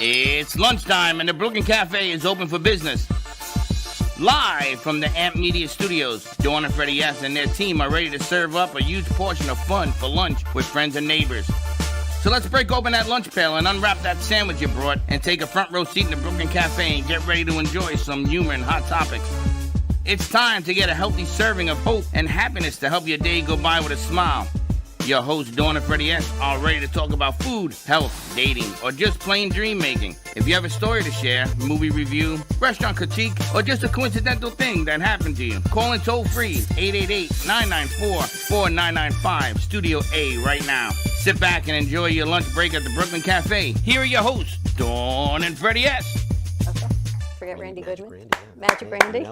It's lunchtime and the Brooklyn Cafe is open for business. Live from the Amp Media Studios, Dawn and Freddy and their team are ready to serve up a huge portion of fun for lunch with friends and neighbors. So let's break open that lunch pail and unwrap that sandwich you brought and take a front row seat in the Brooklyn Cafe and get ready to enjoy some humor and hot topics. It's time to get a healthy serving of hope and happiness to help your day go by with a smile. Your hosts, Dawn and Freddy are ready to talk about food, health, dating, or just plain dream making. If you have a story to share, movie review, restaurant critique, or just a coincidental thing that happened to you, call in toll free 888-994-4995, Studio A right now. Sit back and enjoy your lunch break at the Brooklyn Cafe. Here are your hosts, Dawn and Freddy Forget Randy Goodman. Randy, yeah. Magic Randy.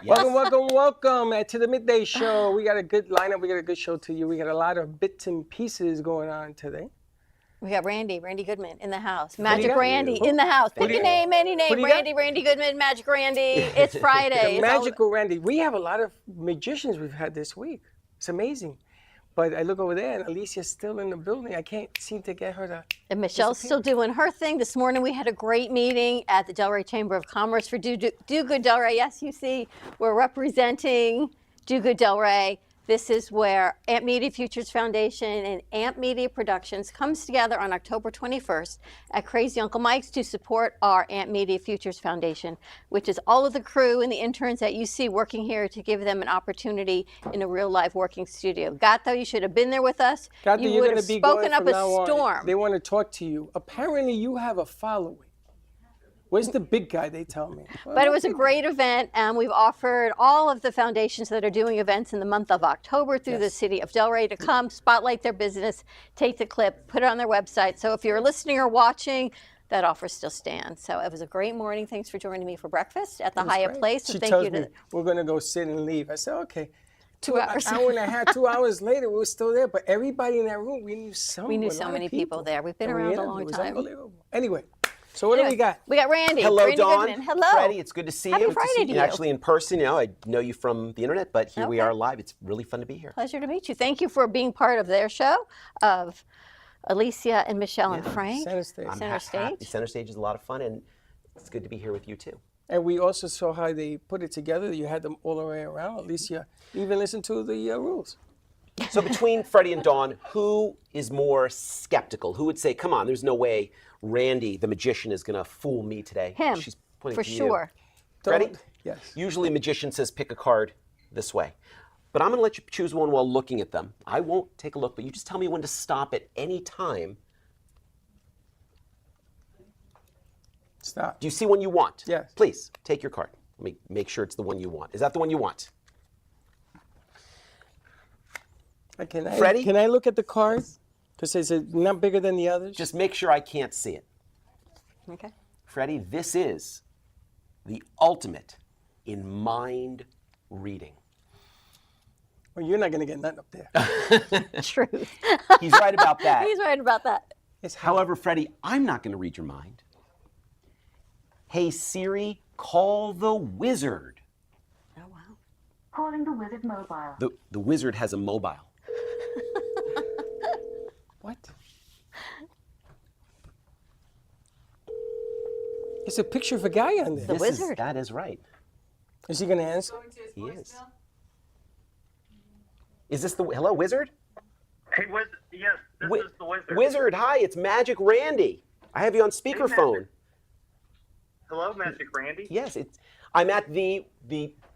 Yes. Welcome to the Midday Show. We got a good lineup. We got a good show to you. We got a lot of bits and pieces going on today. We got Randy Goodman in the house. Magic Randy in the house. Pick a name, any name. Randy Goodman, Magic Randy. It's Friday. Magical Randy. We have a lot of magicians we've had this week. It's amazing. But I look over there and Alicia's still in the building. I can't seem to get her to. And Michelle's still doing her thing. This morning we had a great meeting at the Delray Chamber of Commerce for Do Good Delray. Yes, you see, we're representing Do Good Delray. This is where Amp Media Futures Foundation and Amp Media Productions comes together on October 21st at Crazy Uncle Mike's to support our Amp Media Futures Foundation, which is all of the crew and the interns that you see working here to give them an opportunity in a real live working studio. Gato, you should have been there with us. Gato, you you're would going have to be spoken up going from a now storm. on. They want to talk to you. Apparently, you have a following. Where's the big guy, they tell me? But it was a great event, and we've offered all of the foundations that are doing events in the month of October through the city of Delray to come, spotlight their business, take the clip, put it on their website. So if you're listening or watching, that offer still stands. So it was a great morning. Thanks for joining me for breakfast at the Hyatt Place. She thank tells you to me we're going to go sit and leave. I said, okay. 2 hours. An hour and a half, 2 hours later, we were still there. But everybody in that room, we knew so many people there. We've been around a long time. Unbelievable. Anyway. So what do we got? We got Randy. Hello, Randy Dawn. Goodman. Hello. Freddy, it's good to see you. Happy Friday to you. Actually in person, I know you from the internet, but here we are live. It's really fun to be here. Pleasure to meet you. Thank you for being part of their show of Alicia and Michelle and Frank. Center Stage. Center Stage is a lot of fun, and it's good to be here with you too. And we also saw how they put it together. You had them all the way around. Alicia even listened to the rules. So between Freddy and Dawn, who is more skeptical? Who would say, come on, there's no way Randy, the magician, is going to fool me today? Him, She's pointing for to you. sure. Freddy? Yes. Usually a magician says pick a card this way. But I'm going to let you choose one while looking at them. I won't take a look, but you just tell me when to stop at any time. Stop. Do you see one you want? Yes. Please, take your card. Let me make sure it's the one you want. Is that the one you want? Freddy? Can I look at the cards? Because is it not bigger than the others? Just make sure I can't see it. Okay. Freddy, this is the ultimate in mind reading. Well, you're not going to get nothing up there. Truth. He's right about that. He's right about that. However, Freddy, I'm not going to read your mind. Hey, Siri, call the wizard. Oh, wow. Calling the wizard mobile. The wizard has a mobile. What? It's a picture of a guy on there. The wizard. That is right. Is he going to answer? He is. Is this the hello wizard? Hey, Wizard. Yes, this is the wizard. Wizard, hi, it's Magic Randy. I have you on speakerphone. Hello, Magic Randy. Yes, I'm at the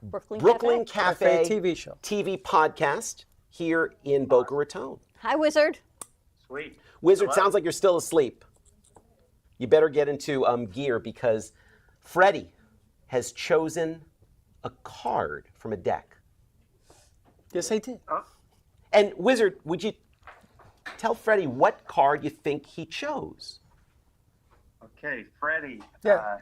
Brooklyn Cafe TV show. TV podcast here in Boca Raton. Hi, Wizard. Sweet. Wizard, Hello. sounds like you're still asleep. You better get into gear because Freddy has chosen a card from a deck. Yes, I did. Oh, And Wizard, would you tell Freddy what card you think he chose? okay, Freddy. Yeah.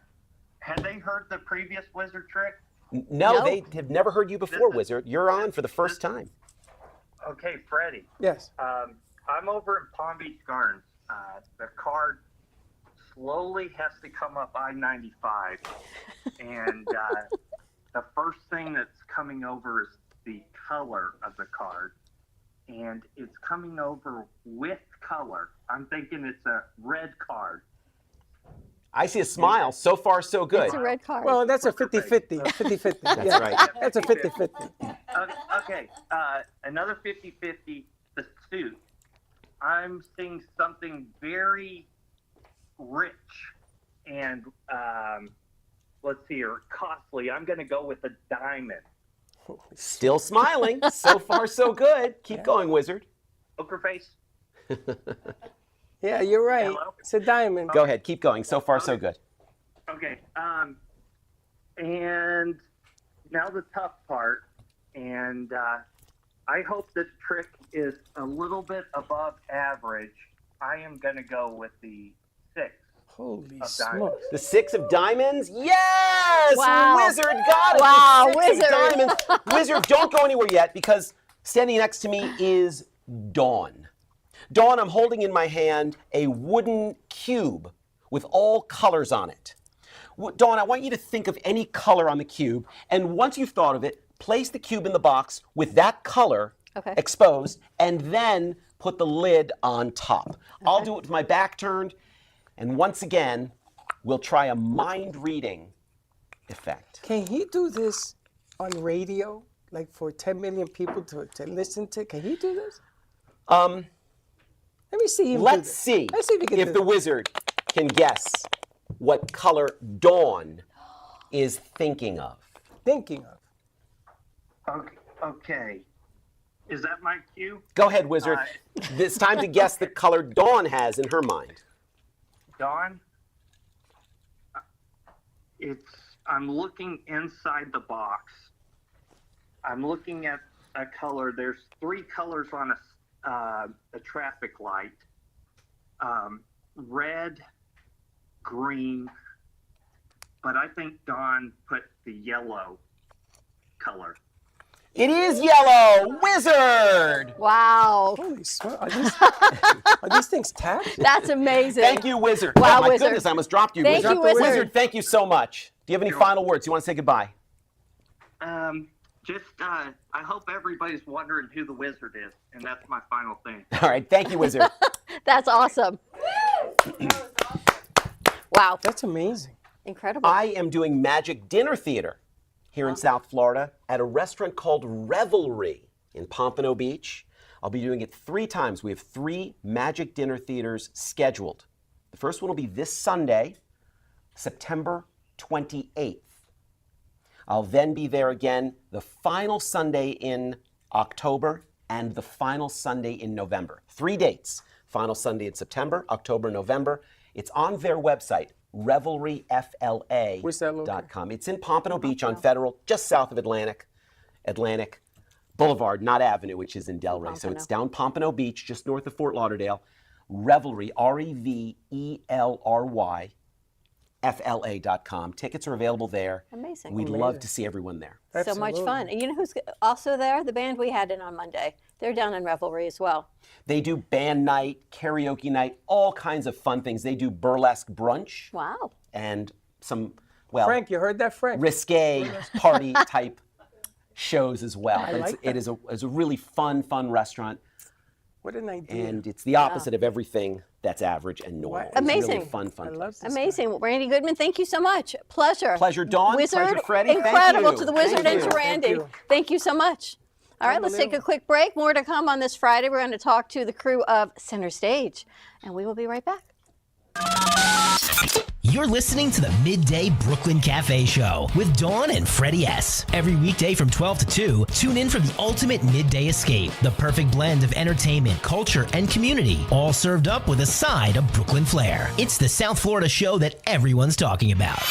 Had they heard the previous wizard trick? No, No. they have never heard you before, Wizard. You're on for the first time. Okay, Freddy. Yes. I'm over in Palm Beach Gardens. The card slowly has to come up I-95. And the first thing that's coming over is the color of the card. And it's coming over with color. I'm thinking it's a red card. I see a smile. So far, so good. It's a red card. Well, that's a 50-50. 50-50. That's right. That's a 50-50. Okay, another 50-50, the suit. I'm seeing something very rich and, let's see here, costly. I'm going to go with a diamond. Still smiling. So far, so good. Keep going, Wizard. Poker face. Yeah, you're right. Hello? It's a diamond. Go ahead. Keep going. So far, so good. Okay, and now the tough part, and I hope this trick is a little bit above average. I am going to go with the 6. Holy Of smokes. diamonds. The 6 of diamonds. Yes! Wow. Wizard got it. Wow, The 6 of Wizard. diamonds. Wizard, don't go anywhere yet because standing next to me is Dawn. Dawn, I'm holding in my hand a wooden cube with all colors on it. Dawn, I want you to think of any color on the cube, and once you've thought of it, place the cube in the box with that color exposed, and then put the lid on top. I'll do it with my back turned, and once again, we'll try a mind reading effect. Can he do this on radio? Like for 10 million people to listen to? Can he do this? Let me see him do Let's this. see Let's see if he can if do the this. wizard can guess what color Dawn is thinking of. Thinking of. Okay. Is that my cue? Go ahead, wizard. It's time to guess the color Dawn has in her mind. Dawn? I'm looking inside the box. I'm looking at a color. There's 3 colors on a traffic light. Red, green, but I think Dawn put the yellow color. It is yellow, wizard. Wow. Holy smokes. Are these things tapped? That's amazing. Thank you, wizard. Wow, oh, my Wizard. goodness, I almost dropped you, Thank wizard. you, Wizard. Wizard, thank you so much. Do you have any final words? You want to say goodbye? I hope everybody's wondering who the wizard is, and that's my final thing. All right, thank you, wizard. That's awesome. Wow. That's amazing. Incredible. I am doing magic dinner theater here in South Florida at a restaurant called Revelry in Pompano Beach. I'll be doing it 3 times. We have 3 magic dinner theaters scheduled. The first one will be this Sunday, September 28th. I'll then be there again the final Sunday in October and the final Sunday in November. 3 dates. Final Sunday in September, October, November. It's on their website, revelryfla.com. Where's that located? It's in Pompano Beach on Federal, just south of Atlantic Boulevard, not Avenue, which is in Delray. So it's down Pompano Beach, just north of Fort Lauderdale. Revelry, REVELRY, FLA.com. Tickets are available there. Amazing. We'd love to see everyone there. So much fun. And you know who's also there? The band we had in on Monday. They're down in Revelry as well. They do band night, karaoke night, all kinds of fun things. They do burlesque brunch Wow. and some, well, Frank, you heard that, Frank? risque party type shows as well. I But like it is a really fun restaurant, What an idea. and it's the opposite of everything that's average and normal. It's Amazing. really fun I place. love this. Amazing. Randy Goodman, thank you so much. Pleasure. Pleasure, Dawn. Wizard, Pleasure, Freddie. Thank incredible you. to the wizard Thank and you. to Randy. Thank you. Thank you so much. All right, let's take a quick break. More to come on this Friday. We're going to talk to the crew of Center Stage, and we will be right back. You're listening to the Midday Brooklyn Cafe Show with Dawn and Freddie S. Every weekday from 12 to 2, tune in for the ultimate midday escape. The perfect blend of entertainment, culture, and community, all served up with a side of Brooklyn flair. It's the South Florida show that everyone's talking about.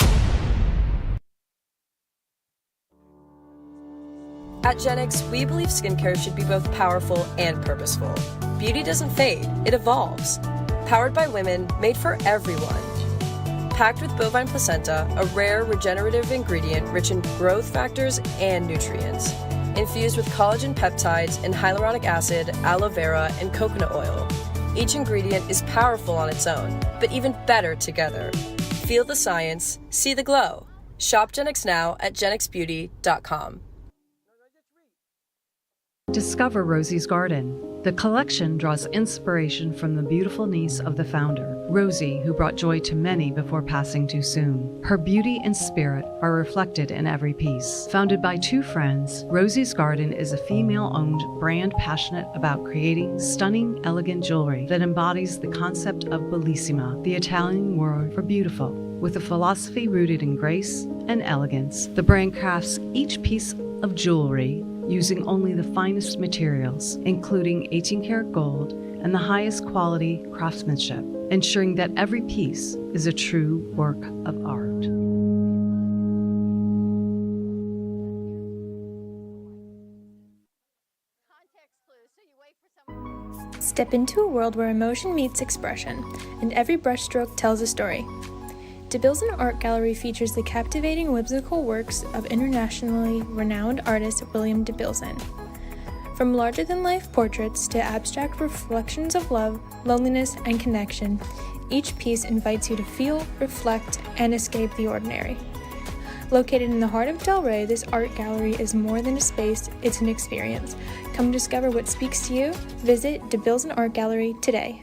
At Genix, we believe skincare should be both powerful and purposeful. Beauty doesn't fade, it evolves. Powered by women, made for everyone. Packed with bovine placenta, a rare regenerative ingredient rich in growth factors and nutrients. Infused with collagen peptides and hyaluronic acid, aloe vera, and coconut oil. Each ingredient is powerful on its own, but even better together. Feel the science, see the glow. Shop Gen X now at genxbeauty.com. Discover Rosie's Garden. The collection draws inspiration from the beautiful niece of the founder, Rosie, who brought joy to many before passing too soon. Her beauty and spirit are reflected in every piece. Founded by two friends, Rosie's Garden is a female-owned brand passionate about creating stunning, elegant jewelry that embodies the concept of bellissima, the Italian word for beautiful. With a philosophy rooted in grace and elegance, the brand crafts each piece of jewelry using only the finest materials, including 18-karat gold and the highest quality craftsmanship, ensuring that every piece is a true work of art. Step into a world where emotion meets expression, and every brushstroke tells a story. DeBilzen Art Gallery features the captivating whimsical works of internationally renowned artist William DeBilzen. From larger-than-life portraits to abstract reflections of love, loneliness, and connection, each piece invites you to feel, reflect, and escape the ordinary. Located in the heart of Delray, this art gallery is more than a space, it's an experience. Come discover what speaks to you. Visit DeBilzen Art Gallery today.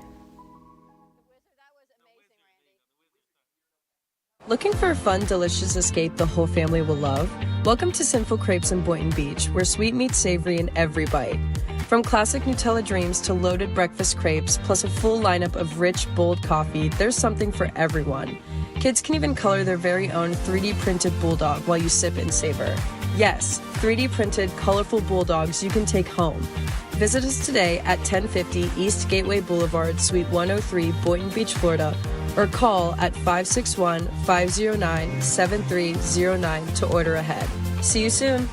Looking for a fun, delicious escape the whole family will love? Welcome to Sinful Crepes in Boynton Beach, where sweet meets savory in every bite. From classic Nutella dreams to loaded breakfast crepes, plus a full lineup of rich, bold coffee, there's something for everyone. Kids can even color their very own 3D printed bulldog while you sip and savor. Yes, 3D printed, colorful bulldogs you can take home. Visit us today at 1050 East Gateway Boulevard, Suite 103, Boynton Beach, Florida, or call at 561-509-7309 to order ahead. See you soon.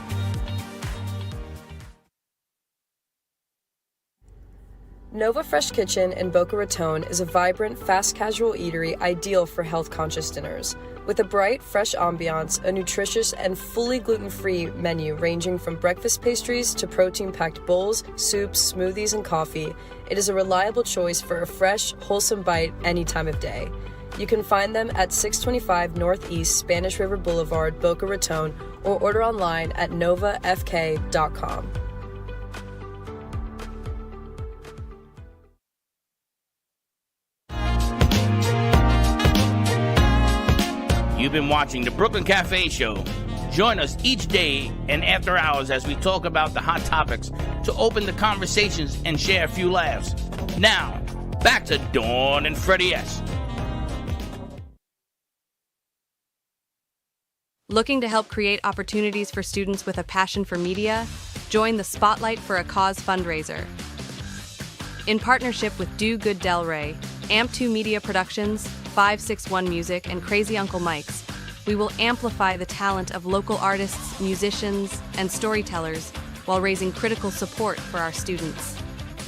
Nova Fresh Kitchen in Boca Raton is a vibrant, fast casual eatery ideal for health-conscious dinners. With a bright, fresh ambiance, a nutritious and fully gluten-free menu ranging from breakfast pastries to protein-packed bowls, soups, smoothies, and coffee, it is a reliable choice for a fresh, wholesome bite any time of day. You can find them at 625 Northeast Spanish River Boulevard, Boca Raton, or order online at novafk.com. You've been watching the Brooklyn Cafe Show. Join us each day and after hours as we talk about the hot topics to open the conversations and share a few laughs. Now, back to Dawn and Freddy S. Looking to help create opportunities for students with a passion for media? Join the Spotlight for a Cause fundraiser. In partnership with Do Good Delray, AMP2 Media Productions, 561 Music, and Crazy Uncle Mike's, we will amplify the talent of local artists, musicians, and storytellers while raising critical support for our students.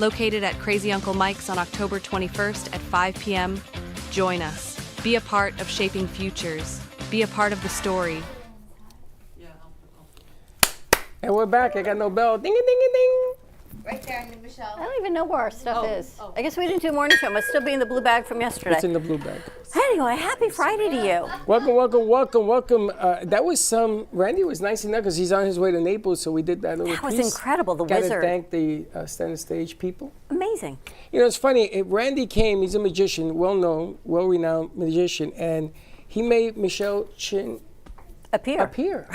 Located at Crazy Uncle Mike's on October 21st at 5 p.m., join us. Be a part of shaping futures. Be a part of the story. And we're back. I got no bell. Ding, ding, ding, ding. Right there, Michelle. I don't even know where our stuff is. I guess we didn't do a morning show. It must still be in the blue bag from yesterday. It's in the blue bag. Anyway, happy Friday to you. Welcome, welcome, welcome, welcome. That was Randy was nice enough because he's on his way to Naples, so we did that little piece. That was incredible, the Gotta wizard. thank the center stage people. Amazing. You know, it's funny. Randy came, he's a magician, well-known, well-renowned magician, and he made Michelle Chin appear.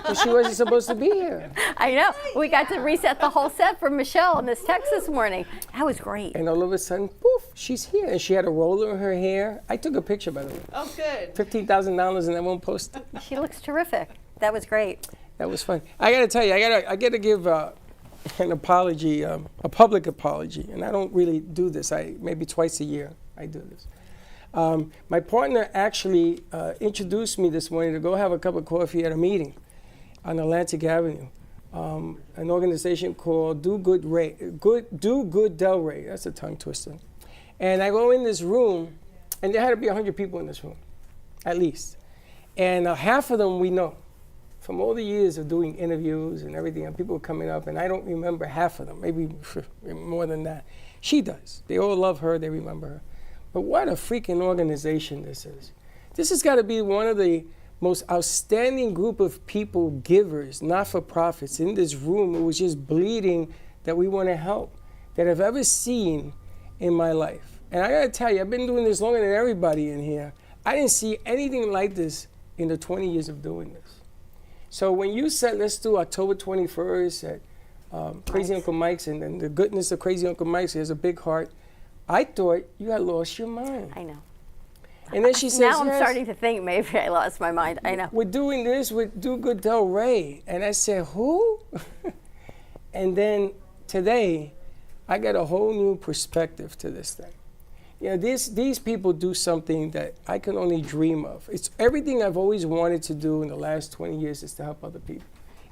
Well, she wasn't supposed to be here. I know. We got to reset the whole set for Michelle in this text this morning. That was great. And all of a sudden, poof, she's here. And she had a roller in her hair. I took a picture, by the way. Oh, good. $15,000 and I won't post it. She looks terrific. That was great. That was fun. I got to tell you, I got to give an apology, a public apology. And I don't really do this. Maybe twice a year I do this. My partner actually introduced me this morning to go have a cup of coffee at a meeting on Atlantic Avenue, an organization called Do Good Delray. That's a tongue twister. And I go in this room, and there had to be 100 people in this room, at least. And half of them we know. from all the years of doing interviews and everything, and people coming up, and I don't remember half of them, maybe more than that. She does. They all love her, they remember her. But what a freaking organization this is. This has got to be one of the most outstanding group of people, givers, not-for-profits in this room who was just bleeding that we want to help, that I've ever seen in my life. And I got to tell you, I've been doing this longer than everybody in here. I didn't see anything like this in the 20 years of doing this. So when you said, let's do October 21st at Crazy Uncle Mike's, and then the goodness of Crazy Uncle Mike's, he has a big heart, I thought you had lost your mind. I know. And then she says, now I'm starting to think maybe I lost my mind. I know. We're doing this with Do Good Del Rey. And I said, who? And then today, I got a whole new perspective to this thing. You know, these people do something that I can only dream of. It's everything I've always wanted to do in the last 20 years is to help other people.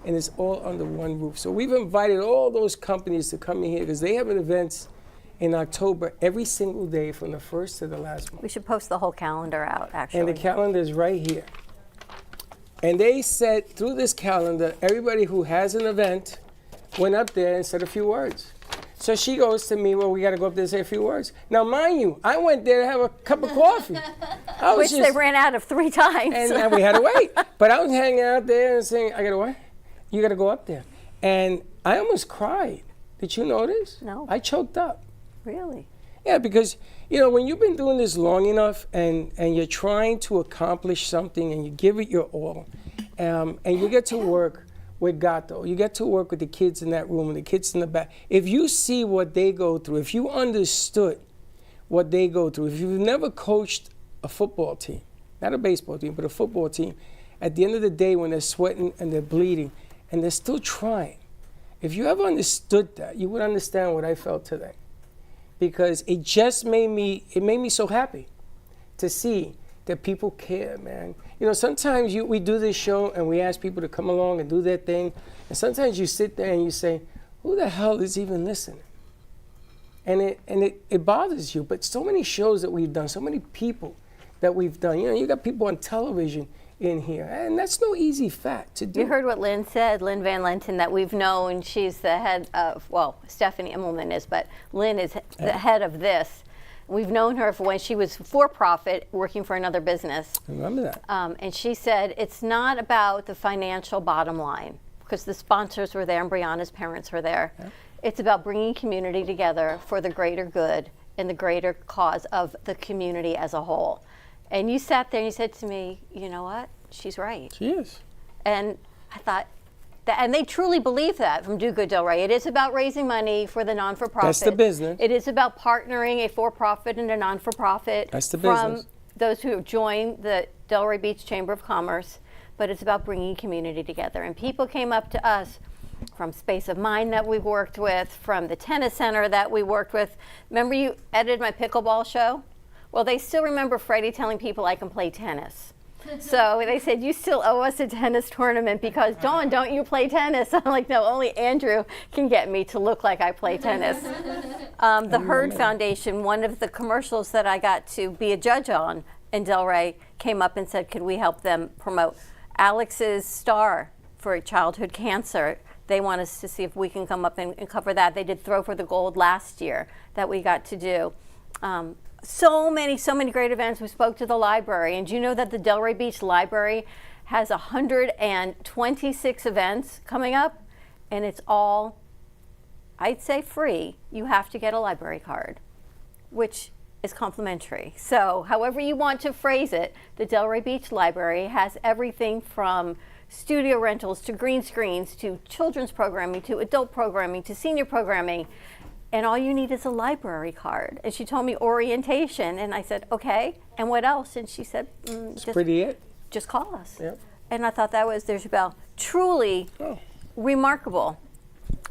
And it's all under one roof. So we've invited all those companies to come in here because they have events in October every single day from the first to the last one. We should post the whole calendar out, actually. And the calendar is right here. And they said through this calendar, everybody who has an event went up there and said a few words. So she goes to me, well, we got to go up there and say a few words. Now, mind you, I went there to have a cup of coffee. Which they ran out of 3 times. And we had to wait. But I was hanging out there and saying, I got to what? You got to go up there. And I almost cried. Did you notice? No. I choked up. Really? Yeah, because, you know, when you've been doing this long enough and you're trying to accomplish something and you give it your all, and you get to work with Gato, you get to work with the kids in that room and the kids in the back. If you see what they go through, if you understood what they go through, if you've never coached a football team, not a baseball team, but a football team, at the end of the day when they're sweating and they're bleeding and they're still trying, if you ever understood that, you would understand what I felt today. Because it just made me so happy to see that people care, man. You know, sometimes we do this show and we ask people to come along and do their thing, and sometimes you sit there and you say, who the hell is even listening? And it bothers you, but so many shows that we've done, so many people that we've done, you know, you got people on television in here, and that's no easy fact to do. You heard what Lynn said, Lynn Van Lenten, that we've known. She's the head of, well, Stephanie Immelman is, but Lynn is the head of this. We've known her for when she was for-profit working for another business. I remember that. And she said it's not about the financial bottom line, because the sponsors were there and Brianna's parents were there. Yeah. It's about bringing community together for the greater good and the greater cause of the community as a whole. And you sat there and you said to me, you know what? She's right. She is. And I thought, and they truly believe that from Do Good Del Rey. It is about raising money for the non-for-profit. That's the business. It is about partnering a for-profit and a non-for-profit. That's the business. From those who have joined the Delray Beach Chamber of Commerce. But it's about bringing community together. And people came up to us from Space of Mind that we worked with, from the tennis center that we worked with. Remember you edited my pickleball show? Well, they still remember Freddie telling people I can play tennis. So they said, you still owe us a tennis tournament because, Dawn, don't you play tennis? I'm like, no, only Andrew can get me to look like I play tennis. The Herd Foundation, one of the commercials that I got to be a judge on in Delray, came up and said, could we help them promote Alex's star for childhood cancer? They want us to see if we can come up and cover that. They did Throw for the Gold last year that we got to do. So many great events. We spoke to the library, and do you know that the Delray Beach Library has 126 events coming up, and it's all, I'd say, free. You have to get a library card, which is complimentary. So however you want to phrase it, the Delray Beach Library has everything from studio rentals to green screens to children's programming to adult programming to senior programming. And all you need is a library card. And she told me orientation, and I said, okay, and what else? And she said, just call us. Yep. And I thought that was their bell. Truly remarkable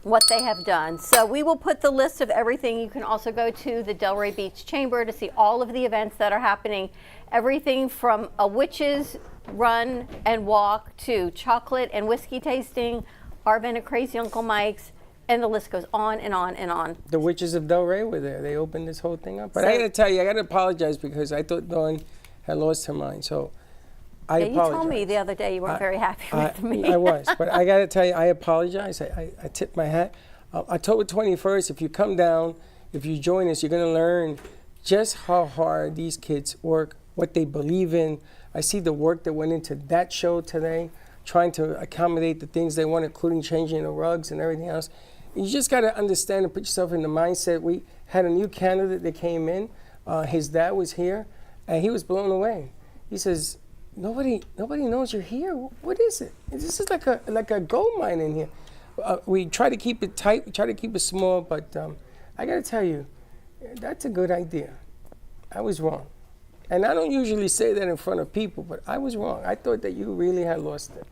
what they have done. So we will put the list of everything. You can also go to the Delray Beach Chamber to see all of the events that are happening. Everything from a witches run and walk to chocolate and whiskey tasting, our event at Crazy Uncle Mike's, and the list goes on and on and on. The Witches of Delray were there. They opened this whole thing up. But I got to tell you, I got to apologize because I thought Dawn had lost her mind. So I Yeah, apologize. you told me the other day you weren't very happy with me. I was, but I got to tell you, I apologize. I tip my hat. October 21st, if you come down, if you join us, you're going to learn just how hard these kids work, what they believe in. I see the work that went into that show today, trying to accommodate the things they want, including changing the rugs and everything else. You just got to understand and put yourself in the mindset. We had a new candidate that came in. His dad was here, and he was blown away. He says, Nobody knows you're here. What is it? This is like a gold mine in here. We try to keep it tight. We try to keep it small. But I got to tell you, that's a good idea. I was wrong. And I don't usually say that in front of people, but I was wrong. I thought that you really had lost it.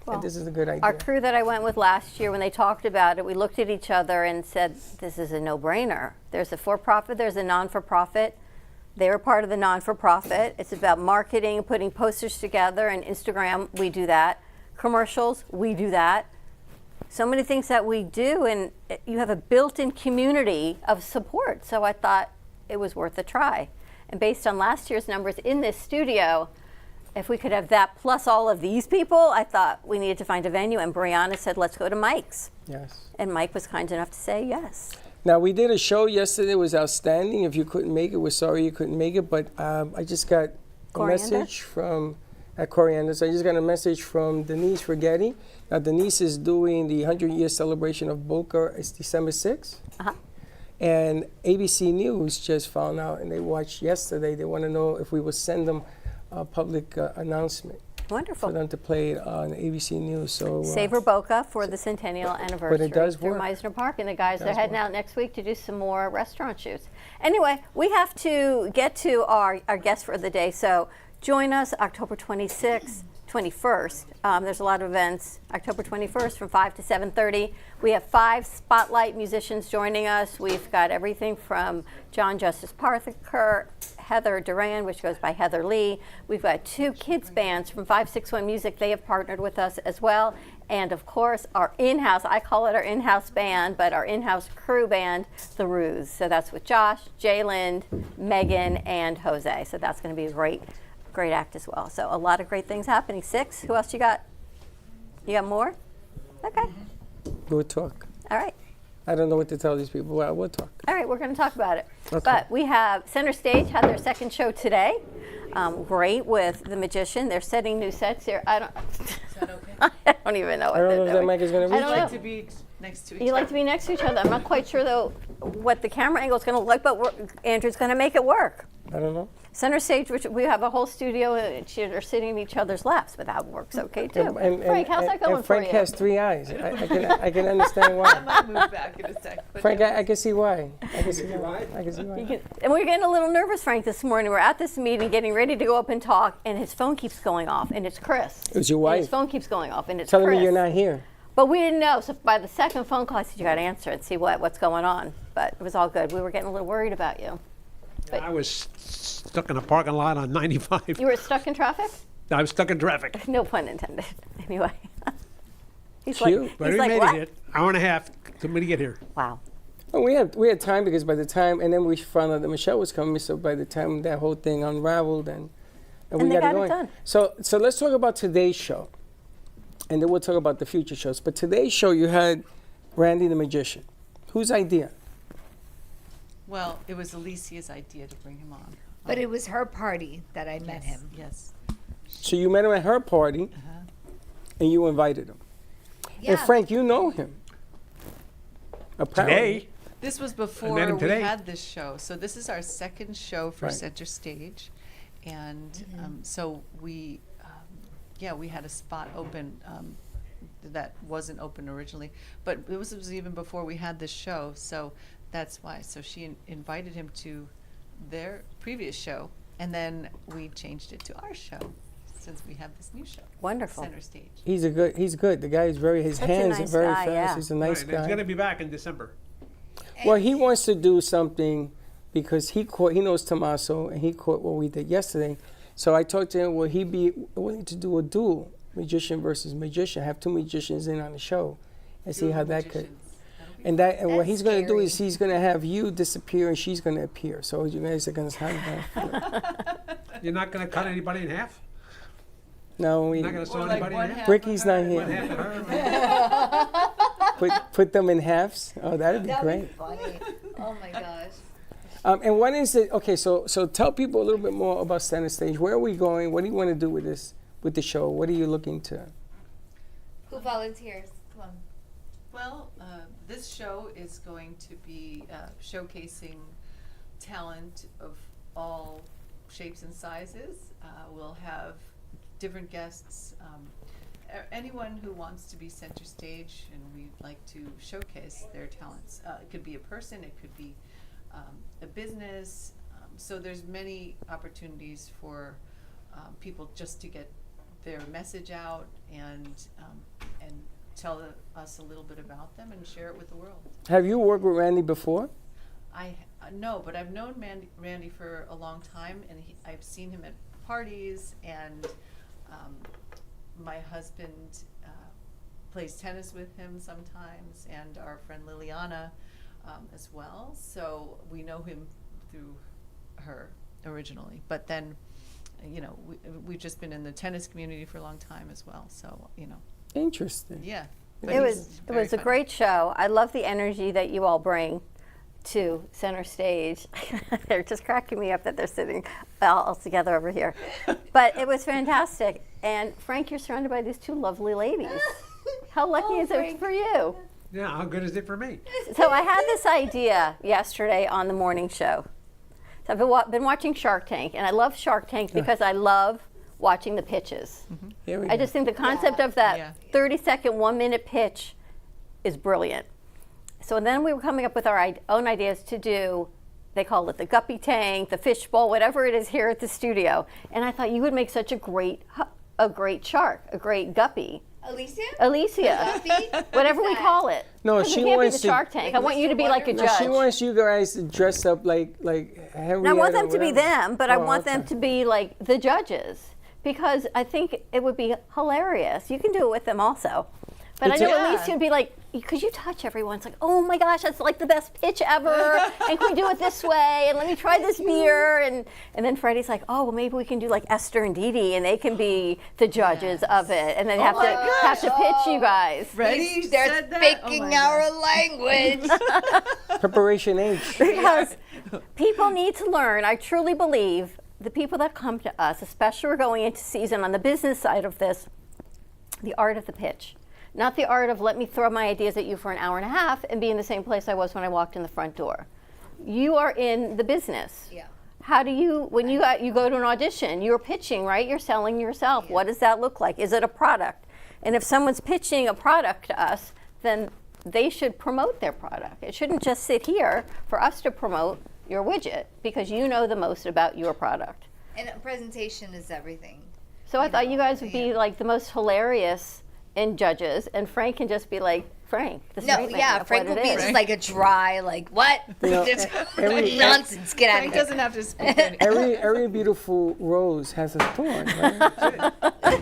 Well, and this is a good idea. Our crew that I went with last year, when they talked about it, we looked at each other and said, this is a no-brainer. There's a for-profit, there's a non-for-profit. They were part of the non-for-profit. It's about marketing, putting posters together, and Instagram, we do that. Commercials, we do that. So many things that we do, and you have a built-in community of support. So I thought it was worth a try. And based on last year's numbers in this studio, if we could have that plus all of these people, I thought we needed to find a venue. And Brianna said, let's go to Mike's. Yes. And Mike was kind enough to say yes. Now, we did a show yesterday. It was outstanding. If you couldn't make it, we're sorry you couldn't make it. But I just got a message from, at Coriander, so I just got a message from Denise Rigetti. Now, Denise is doing the 100-year celebration of Boca. It's December 6th. Uh-huh. And ABC News just found out, and they watched yesterday. They want to know if we will send them a public announcement. Wonderful. For them to play it on ABC News. So Savor Boca for the centennial anniversary. But it does through work. Meisner Park, and the guys are does heading work. out next week to do some more restaurant shoots. Anyway, we have to get to our guest for the day. So join us October 26th, 21st. There's a lot of events. October 21st from 5 to 7:30. We have 5 spotlight musicians joining us. We've got everything from John Justice Parker, Heather Duran, which goes by Heather Lee. We've got 2 kids bands from 561 Music. They have partnered with us as well. And of course, our in-house, I call it our in-house band, but our in-house crew band, The Ruse. So that's with Josh, Jayland, Megan, and Jose. So that's going to be a great act as well. So a lot of great things happening. 6, who else you got? You got more? Okay. we'll talk. All right. I don't know what to tell these people. Well, we'll talk. All right, we're going to talk about it. Okay. But we have Center Stage had their second show today. Great with the Magician. They're setting new sets here. I don't. Is that okay? I don't even know what I don't they're know if doing. that mic is going to I reach. don't know. To be next to each You like to be next to each other. I'm not quite sure though what the camera angle is going to look like, but Andrew's going to make it work. I don't know. Center Stage, which we have a whole studio, and they're sitting in each other's laps, but that works okay too. Frank, how's that going and for Frank you? has 3 eyes. I can understand why. I might move back in a sec. but Frank, yeah. I can see why. I can see why. And we're getting a little nervous, Frank, this morning. We're at this meeting, getting ready to go up and talk, and his phone keeps going off, and it's Chris. It was your And wife. his phone keeps going off, and it's Telling Chris. me you're not here. But we didn't know, so by the second phone call, I said, you got to answer and see what's going on. But it was all good. We were getting a little worried about you. But I was stuck in a parking lot on 95. you were stuck in traffic? I was stuck in traffic. No pun intended. Anyway. He's Cute. like, But he's we like, made what? it. Hour and a half took me to get here. Wow. Oh, we had time because by the time, and then we found out that Michelle was coming, so by the time that whole thing unraveled and we they got got it going. done. So let's talk about today's show, and then we'll talk about the future shows. But today's show, you had Randy the Magician. Whose idea? Well, it was Alicia's idea to bring him on. But it was her party that I met Yes, him. Yes. So you met him at her party, and you invited him. Yeah. And Frank, you know him. Apparently. Today, This was met before him we today. had this show. So this is our second show for Right. Center Stage. And so we had a spot open that wasn't open originally. But it was even before we had this show. So that's why. So she invited him to their previous show. And then we changed it to our show since we have this new show. Wonderful. Center Stage. He's good. The guy is his Such a hands nice are very guy, fast. yeah. He's a nice He's guy. going to be back in December. Well, he wants to do something because he knows Tommaso, and he caught what we did yesterday. So I talked to him, will he be willing to do a duel, magician versus magician, have 2 magicians in on the show and see how that could. And what he's going to do is he's going to have you disappear and she's going to appear. So you guys are going to have that. You're not going to cut anybody in half? No, we. Not gonna sew anybody in half? Ricky's not One here. half of her? Put them in halves. Oh, that'd be That'd great. be funny. Oh my gosh. And what is it? Okay, so tell people a little bit more about Center Stage. Where are we going? What do you want to do with this, with the show? What are you looking to? Who volunteers? Come on. Well, this show is going to be showcasing talent of all shapes and sizes. We'll have different guests, anyone who wants to be center stage, and we'd like to showcase their talents. It could be a person, it could be a business. So there's many opportunities for people just to get their message out and tell us a little bit about them and share it with the world. Have you worked with Randy before? No, but I've known Randy for a long time, and I've seen him at parties, and my husband plays tennis with him sometimes, and our friend Liliana as well. So we know him through her originally, but then, you know, we've just been in the tennis community for a long time as well. So, you know. Interesting. Yeah. It was a great show. I love the energy that you all bring to Center Stage. They're just cracking me up that they're sitting all together over here. But it was fantastic. And Frank, you're surrounded by these two lovely ladies. How lucky is it for you? Yeah, how good is it for me? So I had this idea yesterday on the morning show. So I've been watching Shark Tank, and I love Shark Tank because I love watching the pitches. I just think the concept of that 30-second, 1-minute pitch is brilliant. So then we were coming up with our own ideas to do, they call it the guppy tank, the fishbowl, whatever it is here at the studio. And I thought you would make such a great shark, a great guppy. Alicia, whatever we call it. No, Because she it can't wants be the Shark Tank. I want you to be like a No, judge. she wants you guys to dress up like Henrietta. And I want them to be whatever. them, but I Oh, want them okay. to be like the judges, because I think it would be hilarious. You can do it with them also. But I know Alicia would be like, because you touch everyone. It's like, oh my gosh, that's like the best pitch ever. And can we do it this way? And let me try this beer. And then Freddie's like, oh, well, maybe we can do like Esther and Dee Dee, and they can be the judges of it. And then have to pitch you guys. Freddie They're speaking our language. Preparation H. Because people need to learn. I truly believe the people that come to us, especially we're going into season on the business side of this, the art of the pitch. Not the art of let me throw my ideas at you for an hour and a half and be in the same place I was when I walked in the front door. You are in the business. Yeah. How do you, when you go to an audition, you're pitching, right? You're selling yourself. What does that look like? Is it a product? And if someone's pitching a product to us, then they should promote their product. It shouldn't just sit here for us to promote your widget, because you know the most about your product. And a presentation is everything. So I thought you guys would be like the most hilarious in judges, and Frank can just be like, Frank, this is Frank would be just like a dry, like, what? You know, Nonsense, get out of Frank here. doesn't have to speak anything. every beautiful rose has a thorn, right?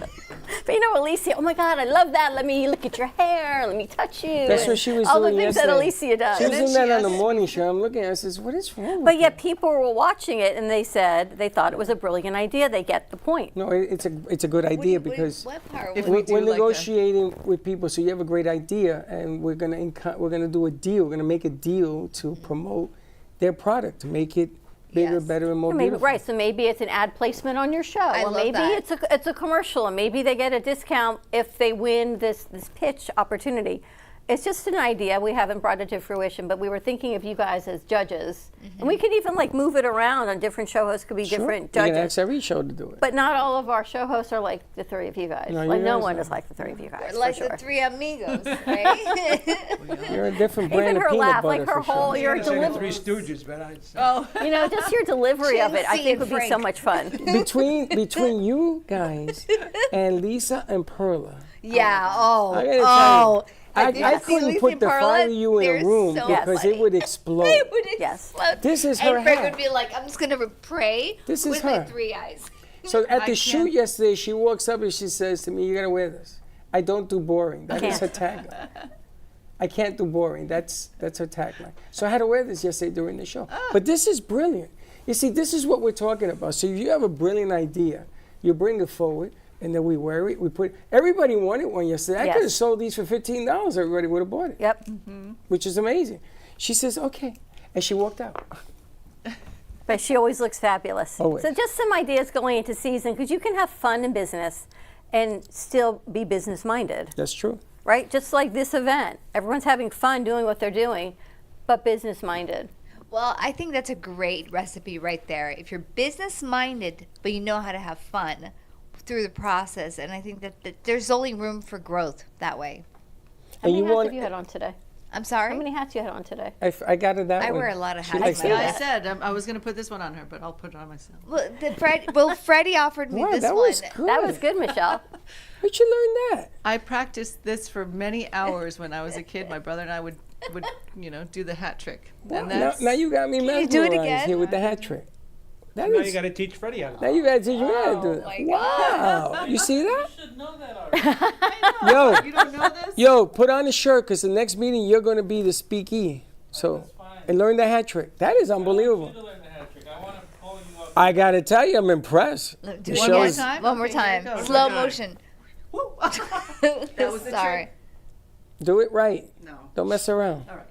But you know, Alicia, oh my God, I love that. Let me look at your hair. Let me touch you. That's and what she was all doing the things yesterday. that Alicia does. She was doing that on the morning show. I'm looking at her and says, what is wrong with But you? yet people were watching it, and they said they thought it was a brilliant idea. They get the point. No, it's a good idea because If we do we're like that. negotiating with people. So you have a great idea, and we're gonna do a deal. We're gonna make a deal to promote their product, to make it bigger, better, and more Maybe, beautiful. right, so maybe it's an ad placement on your show. Or love maybe that. it's a commercial, and maybe they get a discount if they win this pitch opportunity. It's just an idea. We haven't brought it to fruition, but we were thinking of you guys as judges. And we could even like move it around on different show hosts, could be different You judges. can ask every show to do it. But not all of our show hosts are like the three of you guys. No, Like you no guys one are. is like the three of you guys. Like for sure. the three amigos, right? You're a different Even brand of her peanut laugh, butter like her for whole, sure. your I was gonna say the delivery. Three Stooges, but I'd say. You know, just your delivery of it, I Chelsea think and would be so Frank. much fun. Between you guys and Lisa and Perla, Yeah. I gotta tell you, I Lucy couldn't put the Perla, five of you in they're a room so because funny. it would explode. It would Yes. explode. This is and her Frank hat. would be like, I'm just gonna pray This is with my her. 3 eyes. So at the I shoot can't- yesterday, she walks up and she says to me, "You gotta wear this. I don't do boring. That is her tagline. I can't do boring. That's her tagline." So I had to wear this yesterday during the show. But this is brilliant. You see, this is what we're talking about. So if you have a brilliant idea, you bring it forward, And then we wear it. We put. Everybody wanted one yesterday. I Yes. could have sold these for $15. Everybody would have bought it. Yep. Which is amazing. She says, okay. And she walked out. But she always looks fabulous. Always. So just some ideas going into season, because you can have fun in business and still be business minded, That's true. right? Just like this event. Everyone's having fun doing what they're doing, but business minded. Well, I think that's a great recipe right there. If you're business minded, but you know how to have fun through the process, and I think that there's only room for growth that way. How many hats have you had on today? I'm sorry? How many hats you had on today? I got it that I one. wear a lot of She hats. likes I know that. I said I was going to put this one on her, but I'll put it on myself. Well, Freddie offered me Wow, this that one. was good. That was good, Michelle. Where'd you learn that? I practiced this for many hours when I was a kid. My brother and I would do the hat trick. Wow, And now, that's, now you got me Can you do it mesmerized again? here with the hat trick. That Now is- you got to teach Freddie how to do Now it. you got to teach me how to do it. my Wow. You see that? You should know that already. Yo, you don't know this? yo, put on a shirt because the next meeting you're going to be the speakee. So, and learn the hat trick. That is unbelievable. You to learn the hat trick. I want to call you up. I got to tell you, I'm impressed. Do it Michelle one more is- time. One more Okay, here time. it goes. Slow One more time. motion. That was the Sorry. trick. Do it right. No. Don't mess around. All right.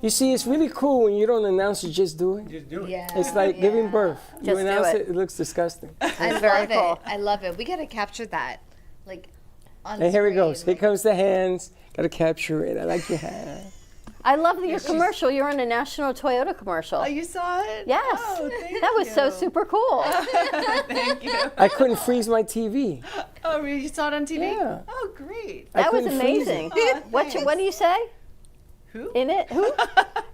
You see, it's really cool when you don't announce it, just do it. Just do it. Yeah. It's like giving birth. You Just do announce it. it, it looks disgusting. I very love cool. it. I love it. We got to capture that. Like, on And here it goes. screen. Here comes the hands. Got to capture it. I like your hand. I love your commercial. You're in a national Toyota commercial. Oh, you saw it? Yes. Oh, thank That was so you. super cool. Thank you. I couldn't freeze my TV. Oh, you saw it on TV? Yeah. Oh, great. I That was couldn't freeze amazing. it. What do you say? Who? In it? Who?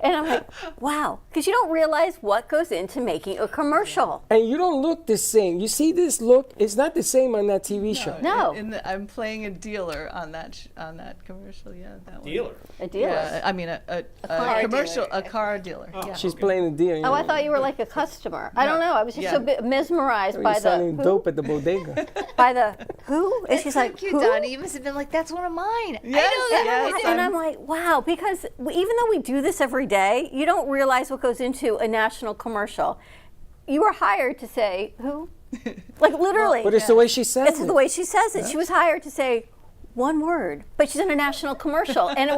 And I'm like, wow. Because you don't realize what goes into making a commercial. And you don't look the same. You see this look? It's not the same on that TV show. No. I'm playing a dealer on that commercial. Yeah, that one. Dealer. A dealer. Yeah, I mean a car commercial, dealer. a car dealer. Yeah. She's playing the deal. You Oh, know? I thought you were like a customer. I don't know. I was just Yeah. so mesmerized You're by the sounding who? dope at the bodega. By the who? And she's so like, cute, who? Donnie. You must have been like, that's one of mine. Yes, I know that. yes. And I'm like, wow, because even though we do this every day, you don't realize what goes into a national commercial. You were hired to say who? Like literally. But it's the way she says It's it. the way she says it. She was hired to say one word, but she's in a national commercial. And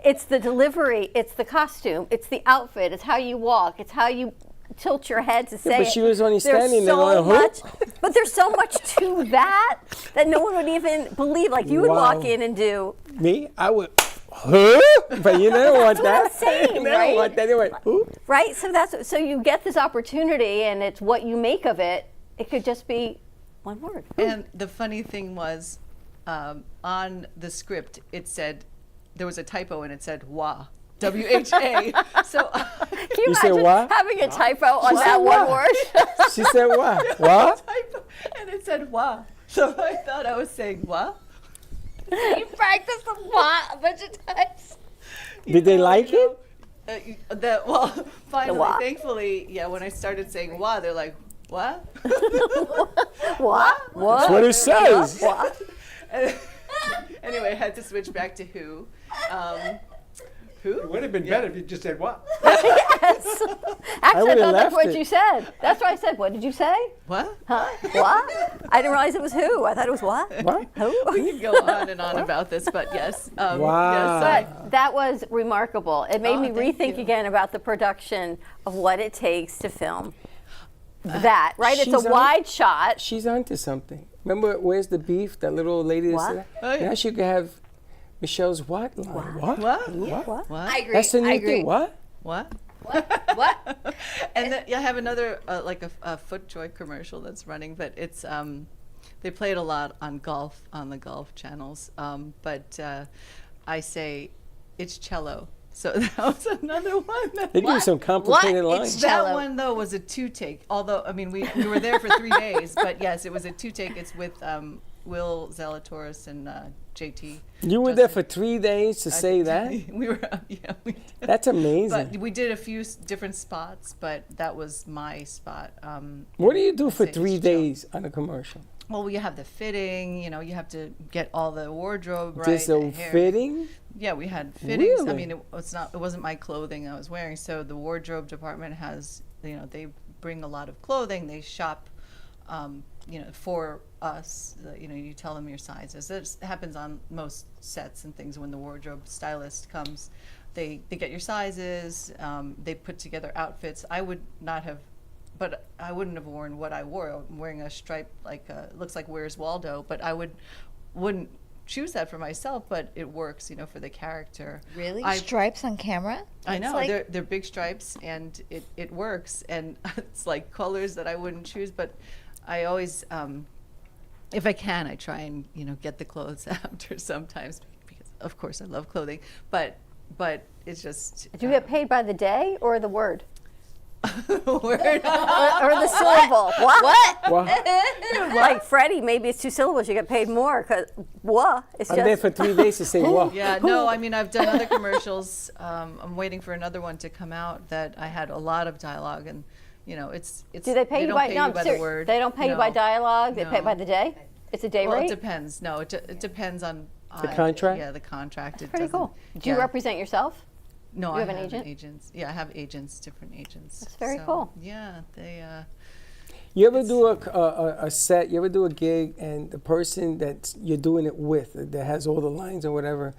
it's the delivery, it's the costume, it's the outfit, it's how you walk, it's how you tilt your head to say but it. she was only There's standing there so going, "Who?" much, but there's so much to that no one would even believe. Like you would walk Wow. in and do, Me? I would. Huh? But you don't want that. That's what I'm saying, They right? don't want that. They went, who? right? So you get this opportunity and it's what you make of it. It could just be one word. And the funny thing was, on the script, it said there was a typo and it said "wa," W-H-A. So Can you, You said imagine what? having a typo on said that one what? word? She said what? What? typo, and it said "wa." So I thought I was saying "wa." You practiced a bunch of times. Did they like it? Finally, "wa." thankfully, yeah. When I started saying "wa," they're like, "What?" What? What? That's what it says. What? Anyway, I had to switch back to who. Who? It would have been better if you just said what. Yes. Actually, I would've thought that's left what it. you said. That's what I said. What did you say? What? Huh? What? I didn't realize it was who. I thought it was what? What? We Who? can go on and on about this, but yes. Wow. Yes, But that was remarkable. It made Oh, me thank rethink you. again about the production of what it takes to film that, right? It's she's a on- wide shot. She's onto something. Remember, Where's the Beef? That little old lady that What? said that? Oh, yeah. Now she could have Michelle's what line? What? What? What? What? I agree. That's the new I agree. thing. What? What? What? And then, I have another like a FootJoy commercial that's running, but it's they play it a lot on the golf channels. But I say it's cello. So that was another one. They give you some complicated What? lines. It's That cello. one though was a 2-take. Although I mean we were there for 3 days, but yes, it was a 2-take. It's with Will Zalatoris and JT. You were there for 3 days to say that? We were, yeah. We did. That's amazing. But we did a few different spots, but that was my spot. What do you do for say 3 it's days on a commercial? Well, you have the fitting, you have to get all the wardrobe right. Just the a hair. fitting? Yeah, we had fittings. I Really? mean, it wasn't my clothing I was wearing. So the wardrobe department has, they bring a lot of clothing. They shop for us, you tell them your sizes. It happens on most sets and things when the wardrobe stylist comes. They get your sizes, they put together outfits. I would not have, but I wouldn't have worn what I wore. I'm wearing a stripe, looks like Where's Waldo, but I wouldn't choose that for myself, but it works, for the character. Really? Stripes on camera? I know, they're big stripes, and it works, and it's like colors that I wouldn't choose, but I always, if I can, I try and, get the clothes after sometimes, because of course I love clothing, but it's just... Do you get paid by the day or the word? Word. or the syllable. What? What? Like Freddie, maybe it's 2 syllables. You get paid more because what? It's I'm there for 3 days to say what. Yeah, no, I mean, I've done other commercials. I'm waiting for another one to come out that I had a lot of dialogue, and it's. Do they pay you by? No, by the word. They don't pay you by dialogue. They pay by the day. It's a day well, rate. It depends. No, it depends on the contract. Yeah, the contract. That's pretty cool. Do you represent yourself? No, you I have an have agent? agents. Yeah, I have agents, different agents. That's very cool. Yeah, they. You ever do a set? You ever do a gig and the person that you're doing it with that has all the lines or whatever,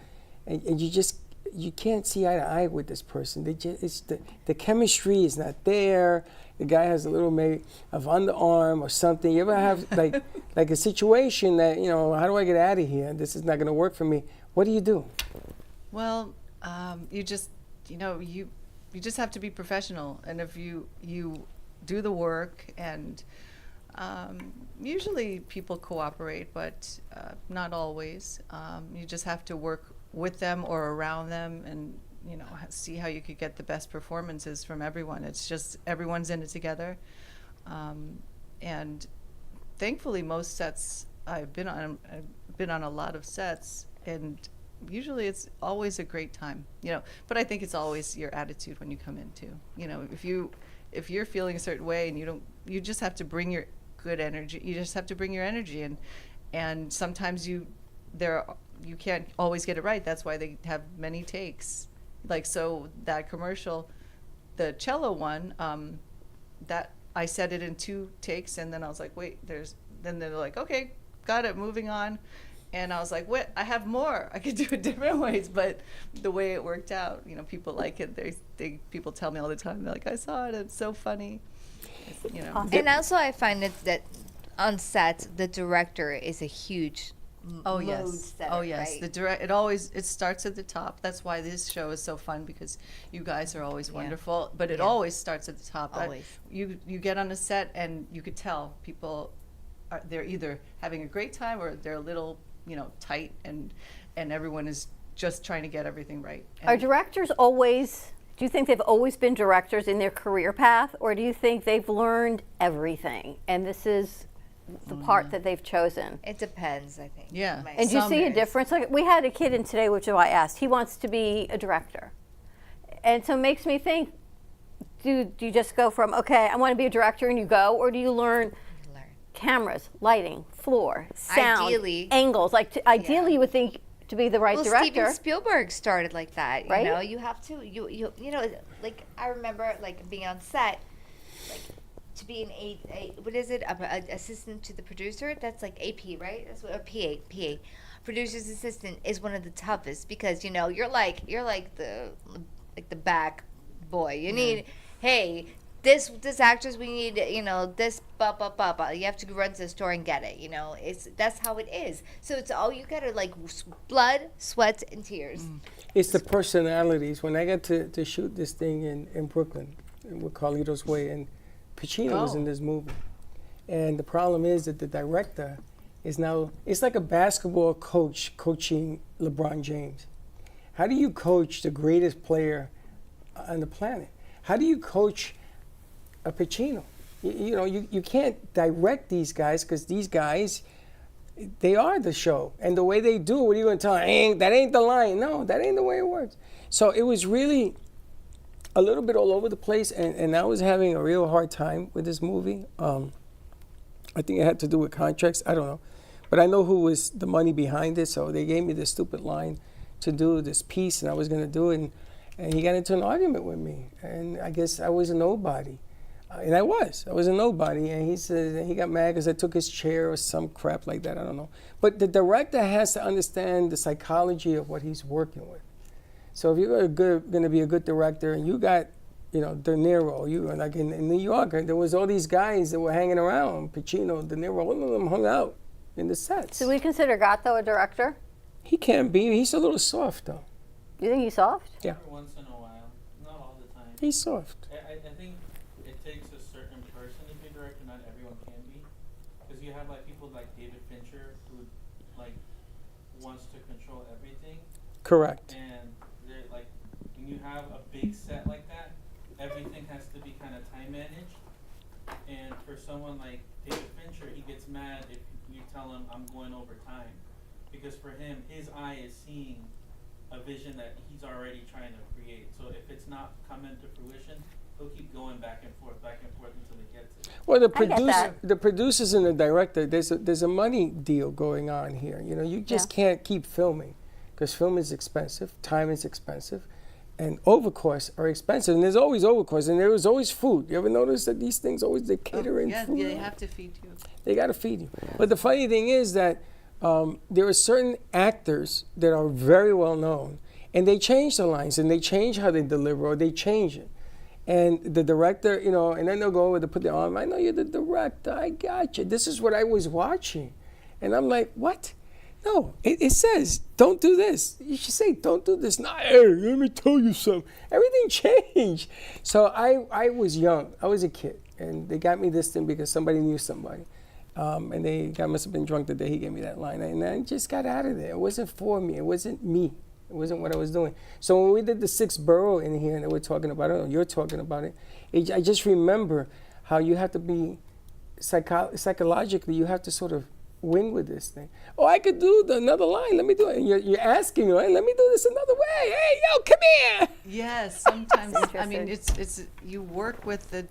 and you can't see eye to eye with this person. The chemistry is not there. The guy has a little maybe of underarm or something. You ever have like a situation that how do I get out of here? This is not going to work for me. What do you do? Well, you just you just have to be professional, and if you do the work, and usually people cooperate, but not always. You just have to work with them or around them, and see how you could get the best performances from everyone. It's just everyone's in it together, and thankfully most sets I've been on a lot of sets, and usually it's always a great time, but I think it's always your attitude when you come in too. If you're feeling a certain way and you just have to bring your good energy. You just have to bring your energy, and sometimes you can't always get it right. That's why they have many takes. So that commercial, the cello one, that I said it in 2 takes, and then I was like, wait, then they're like, okay, got it, moving on. And I was like, what? I have more. I could do it different ways, but the way it worked out, people like it. People tell me all the time, they're like, I saw it. It's so funny. And also, I find that on set, the director is a huge mood setter, oh yes. right? It starts at the top. That's why this show is so fun, because you guys are always wonderful. But it always starts at the top. Always. You get on a set and you could tell people they're either having a great time or they're a little tight, and everyone is just trying to get everything right. Are directors always, do you think they've always been directors in their career path, or do you think they've learned everything and this is the part that they've chosen? It depends, I think. Yeah. And do you see a difference? Like, we had a kid in today, which is why I asked. He wants to be a director. And so it makes me think, do you just go from, okay, I want to be a director, and you go, or do you learn cameras, lighting, floor, sound, ideally, angles? Ideally, you would think to be the right director. Steven Spielberg started like that. Right? You have to. You like I remember being on set, to be an what is it? A assistant to the producer. That's like AP, right? That's what a PA. Producer's assistant is one of the toughest, because you're like the back boy. You need This actress, we need, this, You have to run to the store and get it, that's how it is. So it's all you gotta, blood, sweat, and tears. It's the personalities. When I got to shoot this thing in Brooklyn, with Carlito's Way, and Pacino was in this movie. And the problem is that the director is now, it's like a basketball coach coaching LeBron James. How do you coach the greatest player on the planet? How do you coach a Pacino? You can't direct these guys, because these guys, they are the show. And the way they do it, what are you going to tell them? That ain't the line. No, that ain't the way it works. So it was really a little bit all over the place, and I was having a real hard time with this movie. I think it had to do with contracts. I don't know. But I know who was the money behind it, so they gave me this stupid line to do this piece, and I was going to do it. And he got into an argument with me, and I guess I was a nobody. And I was a nobody. And he said he got mad because I took his chair or some crap like that. I don't know. But the director has to understand the psychology of what he's working with. So if you're going to be a good director, and you got, De Niro, like in New York, there was all these guys that were hanging around, Pacino, De Niro, all of them hung out in the sets. So we consider Gatto a director? He can be. He's a little soft, though. You think he's soft? Yeah. Once in a while, not all the time. He's soft. I think it takes a certain person to be a director. Not everyone can be, because you have like people like David Fincher who like wants to control everything. Correct. And they're like, when you have a big set like that, everything has to be kind of time managed. And for someone like David Fincher, he gets mad if you tell him I'm going over time, because for him, his eye is seeing a vision that he's already trying to create. So if it's not coming to fruition, he'll keep going back and forth until he gets it. Well, the producers and the director, there's a money deal going on here. You just can't keep filming, because film is expensive, time is expensive, and overcosts are expensive. And there's always overcosts, and there was always food. You ever notice that these things always they cater in food? Yeah, they have to feed you. They got to feed you. But the funny thing is that there are certain actors that are very well known, and they change the lines, and they change how they deliver, or they change it. And the director, and then they'll go over to put their arm, I know you're the director, I got you. This is what I was watching. And I'm like, what? No, it says, don't do this. You should say, don't do this. No, hey, let me tell you something. Everything changed. So I was young. I was a kid. And they got me this thing because somebody knew somebody. And the guy must have been drunk the day he gave me that line. And I just got out of there. It wasn't for me. It wasn't me. It wasn't what I was doing. So when we did the 6th borough in here, and we're talking about it, or you're talking about it, I just remember how you have to be psychologically, you have to sort of win with this thing. Oh, I could do another line. Let me do it. And you're asking, right? Let me do this another way. Hey, yo, come here. Yes, sometimes. I mean, it's you work with the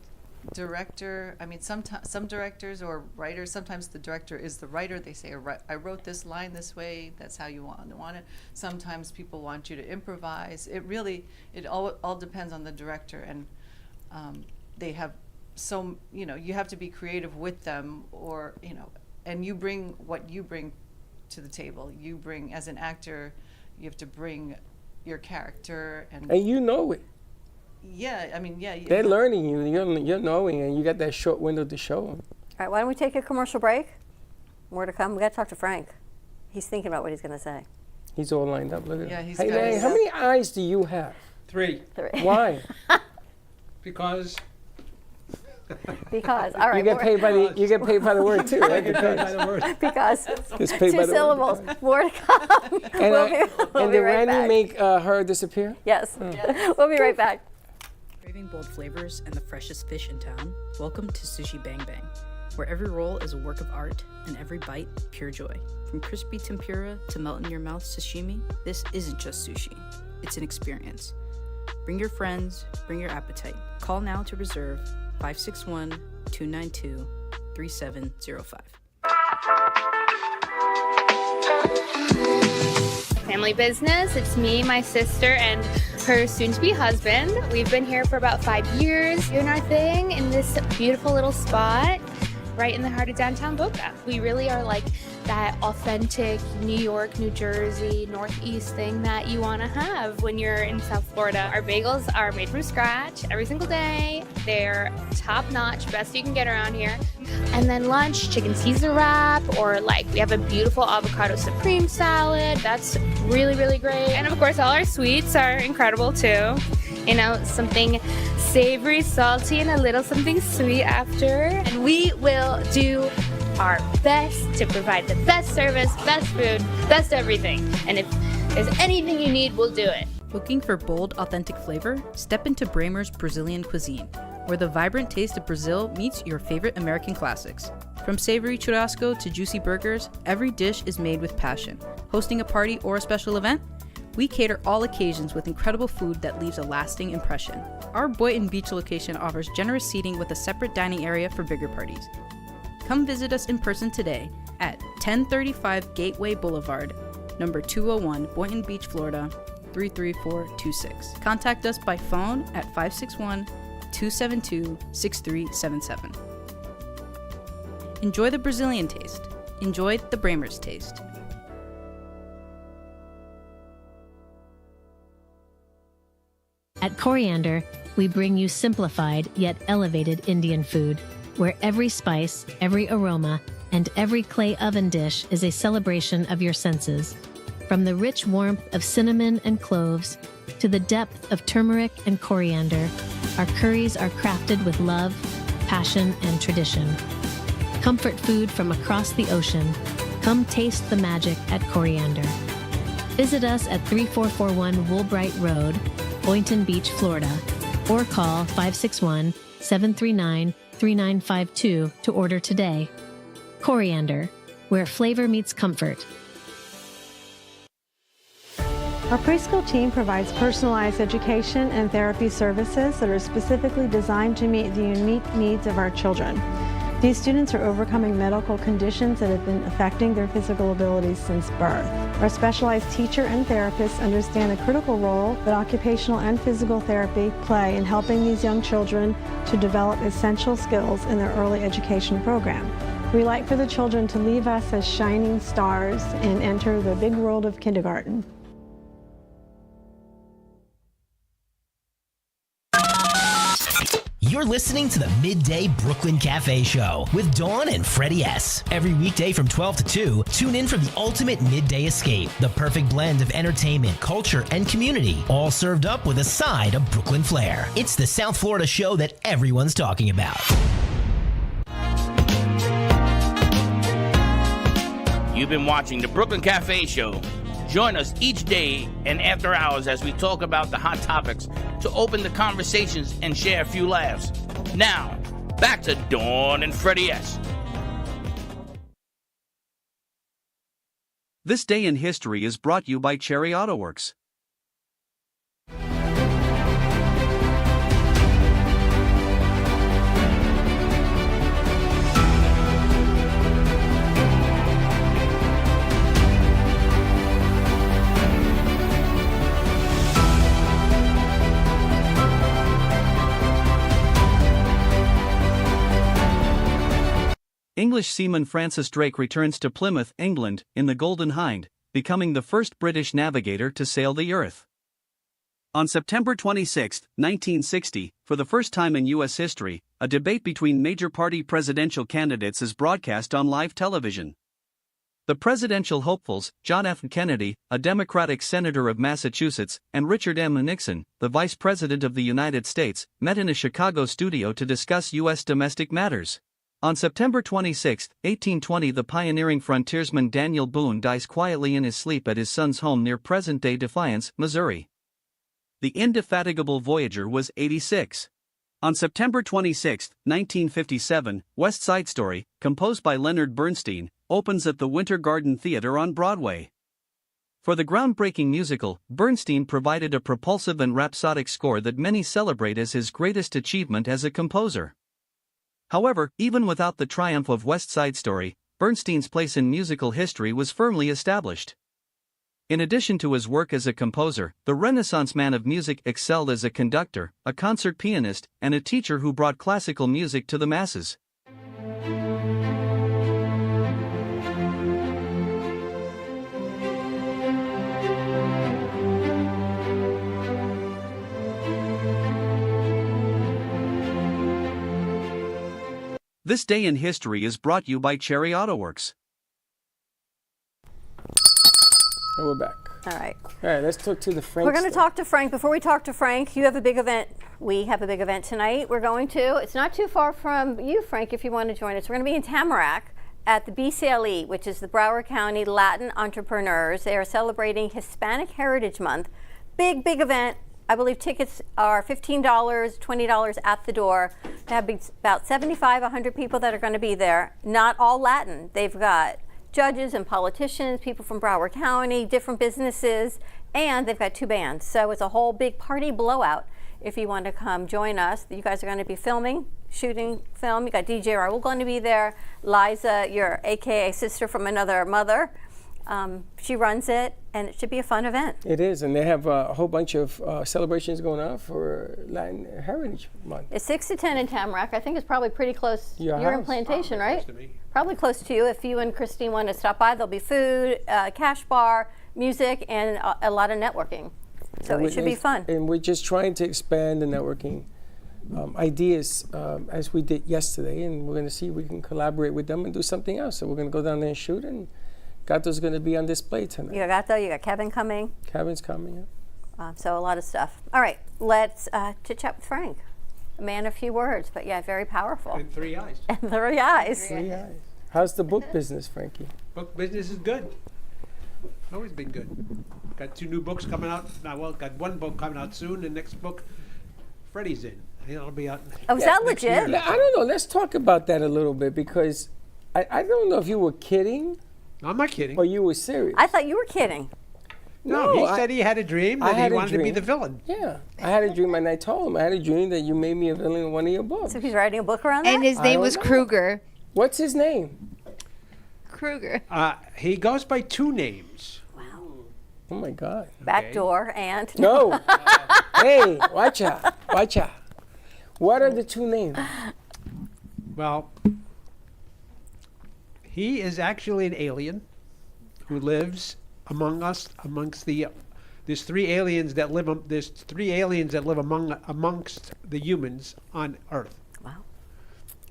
director. I mean, some directors or writers, sometimes the director is the writer. They say, I wrote this line this way. That's how you want it. Sometimes people want you to improvise. It all depends on the director, and they have you have to be creative with them, or and you bring what you bring to the table. You bring, as an actor, you have to bring your character, and you know it. Yeah, I mean, yeah. They're learning you. You're knowing, and you got that short window to show them. All right, why don't we take a commercial break? More to come. We got to talk to Frank. He's thinking about what he's going to say. He's all lined up. Look at him. Yeah, he's Hey, how many eyes do you have? 3. Why? Because. Because. All right. You get paid by the word too, right? Because. It's paid by 2 the syllables. word. More to come. And did Randy make her disappear? Yes. We'll be right back. Craving bold flavors and the freshest fish in town? Welcome to Sushi Bang Bang, where every roll is a work of art and every bite pure joy. From crispy tempura to melt in your mouth sashimi, this isn't just sushi. It's an experience. Bring your friends, bring your appetite. Call now to reserve 561-292-3705. Family business. It's me, my sister, and her soon-to-be husband. We've been here for about 5 years doing our thing in this beautiful little spot right in the heart of downtown Boca. We really are like that authentic New York, New Jersey, Northeast thing that you want to have when you're in South Florida. Our bagels are made from scratch every single day. They're top-notch, best you can get around here. And then lunch, chicken Caesar wrap, or like we have a beautiful avocado supreme salad. That's really, really great. And of course, all our sweets are incredible too. Something savory, salty, and a little something sweet after. And we will do our best to provide the best service, best food, best everything. And if there's anything you need, we'll do it. Looking for bold, authentic flavor? Step into Bramer's Brazilian cuisine, where the vibrant taste of Brazil meets your favorite American classics. From savory churrasco to juicy burgers, every dish is made with passion. Hosting a party or a special event? We cater all occasions with incredible food that leaves a lasting impression. Our Boynton Beach location offers generous seating with a separate dining area for bigger parties. Come visit us in person today at 1035 Gateway Boulevard, number 201, Boynton Beach, Florida, 33426. Contact us by phone at 561-292-3705 272-6377. Enjoy the Brazilian taste. Enjoy the Bramers taste. At Coriander, we bring you simplified yet elevated Indian food, where every spice, every aroma, and every clay oven dish is a celebration of your senses. From the rich warmth of cinnamon and cloves to the depth of turmeric and coriander, our curries are crafted with love, passion, and tradition. Comfort food from across the ocean. Come taste the magic at Coriander. Visit us at 3441 Woolbright Road, Boynton Beach, Florida, or call 561-739-3952 to order today. Coriander, where flavor meets comfort. Our preschool team provides personalized education and therapy services that are specifically designed to meet the unique needs of our children. These students are overcoming medical conditions that have been affecting their physical abilities since birth. Our specialized teacher and therapists understand the critical role that occupational and physical therapy play in helping these young children to develop essential skills in their early education program. We like for the children to leave us as shining stars and enter the big world of kindergarten. You're listening to the Midday Brooklyn Cafe Show with Dawn and Freddie S. Every weekday from 12 to 2, tune in for the ultimate midday escape. The perfect blend of entertainment, culture, and community, all served up with a side of Brooklyn flair. It's the South Florida show that everyone's talking about. You've been watching the Brooklyn Cafe Show. Join us each day and after hours as we talk about the hot topics to open the conversations and share a few laughs. Now, back to Dawn and Freddie S. This Day in History is brought to you by Cherry Auto Works. English seaman Francis Drake returns to Plymouth, England, in the Golden Hind, becoming the first British navigator to sail the Earth. On September 26, 1960, for the first time in U.S. history, a debate between major party presidential candidates is broadcast on live television. The presidential hopefuls, John F. Kennedy, a Democratic senator of Massachusetts, and Richard M. Nixon, the Vice President of the United States, met in a Chicago studio to discuss U.S. domestic matters. On September 26, 1820, the pioneering frontiersman Daniel Boone dies quietly in his sleep at his son's home near present-day Defiance, Missouri. The indefatigable voyager was 86. On September 26, 1957, West Side Story, composed by Leonard Bernstein, opens at the Winter Garden Theater on Broadway. For the groundbreaking musical, Bernstein provided a propulsive and rhapsodic score that many celebrate as his greatest achievement as a composer. However, even without the triumph of West Side Story, Bernstein's place in musical history was firmly established. In addition to his work as a composer, the Renaissance man of music excelled as a conductor, a concert pianist, and a teacher who brought classical music to the masses. This Day in History is brought to you by Cherry Auto Works. And we're back. All right. All right, let's talk to the Frank. We're going to talk to Frank. Before we talk to Frank, you have a big event. We have a big event tonight. We're going to, it's not too far from you, Frank, if you want to join us. We're going to be in Tamarack at the BCLE, which is the Broward County Latin Entrepreneurs. They are celebrating Hispanic Heritage Month. Big, big event. I believe tickets are $15, $20 at the door. They have about 75, 100 people that are going to be there. Not all Latin. They've got judges and politicians, people from Broward County, different businesses, and they've got 2 bands. So it's a whole big party blowout. If you want to come join us, you guys are going to be shooting film. You got DJ Raul going to be there, Liza, your AKA sister from another mother, She runs it, and it should be a fun event. It is, and they have a whole bunch of celebrations going on for Latin Heritage Month. It's 6 to 10 in Tamarack. I think it's probably pretty close. Your You're in house. Plantation, right? Close to me. Probably close to you. If you and Christine want to stop by, there'll be food, cash bar, music, and a lot of networking. So And it should be fun. And we're just trying to expand the networking ideas as we did yesterday, and we're going to see if we can collaborate with them and do something else. So we're going to go down there and shoot, and Gato's going to be on display tonight. You got Gato, you got Kevin coming. Kevin's coming, yeah. So a lot of stuff. All right, let's chit chat with Frank. A man of few words, but yeah, very powerful. And 3 eyes. And 3 eyes. 3 eyes. How's the book business, Frankie? Book business is good. Always been good. Got 2 new books coming out. Well, got 1 book coming out soon. The next book, Freddy's in. It'll be out. Oh, is that next legit? year. I don't know. Let's talk about that a little bit, because I don't know if you were kidding. I'm not kidding. Or you were serious. I thought you were kidding. No, he said he had a dream that he wanted to be the villain. Yeah, I had a dream, and I told him I had a dream that you made me a villain in one of your books. So he's writing a book around that? And his name was Kruger. What's his name? Kruger. He goes by 2 names. Oh my God. Backdoor and... No. Hey, watch out. Watch out. What are the 2 names? Well, he is actually an alien who lives among us, amongst the. There's 3 aliens that live. There's 3 aliens that live amongst the humans on Earth. Wow.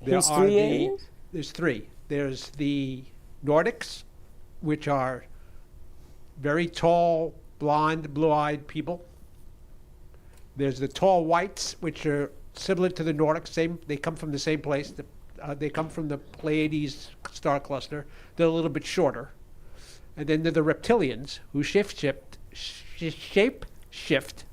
There's 3 aliens? There's 3. There's the Nordics, which are very tall, blonde, blue-eyed people. There's the tall whites, which are similar to the Nordics. They come from the same place. They come from the Pleiades star cluster. They're a little bit shorter. And then there are the reptilians, who shape shift,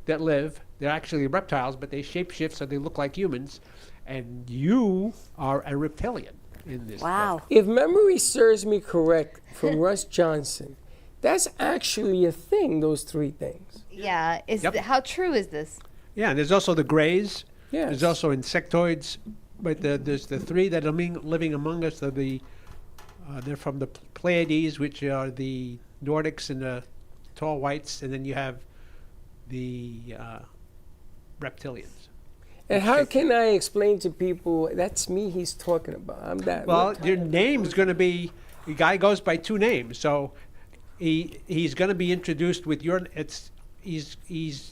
that live. They're actually reptiles, but they shape shift so they look like humans. And you are a reptilian in this. Wow. book. If memory serves me correct from Russ Johnson, that's actually a thing, those 3 things. Yeah. Yep. How true is this? Yeah, and there's also the greys. Yes. There's also insectoids. But there's the 3 that are living among us. They're from the Pleiades, which are the Nordics and the tall whites, and then you have the reptilians. And how can I explain to people, that's me he's talking about? I'm that. Well, your name's going to be, the guy goes by 2 names, so he's going to be introduced with your, he's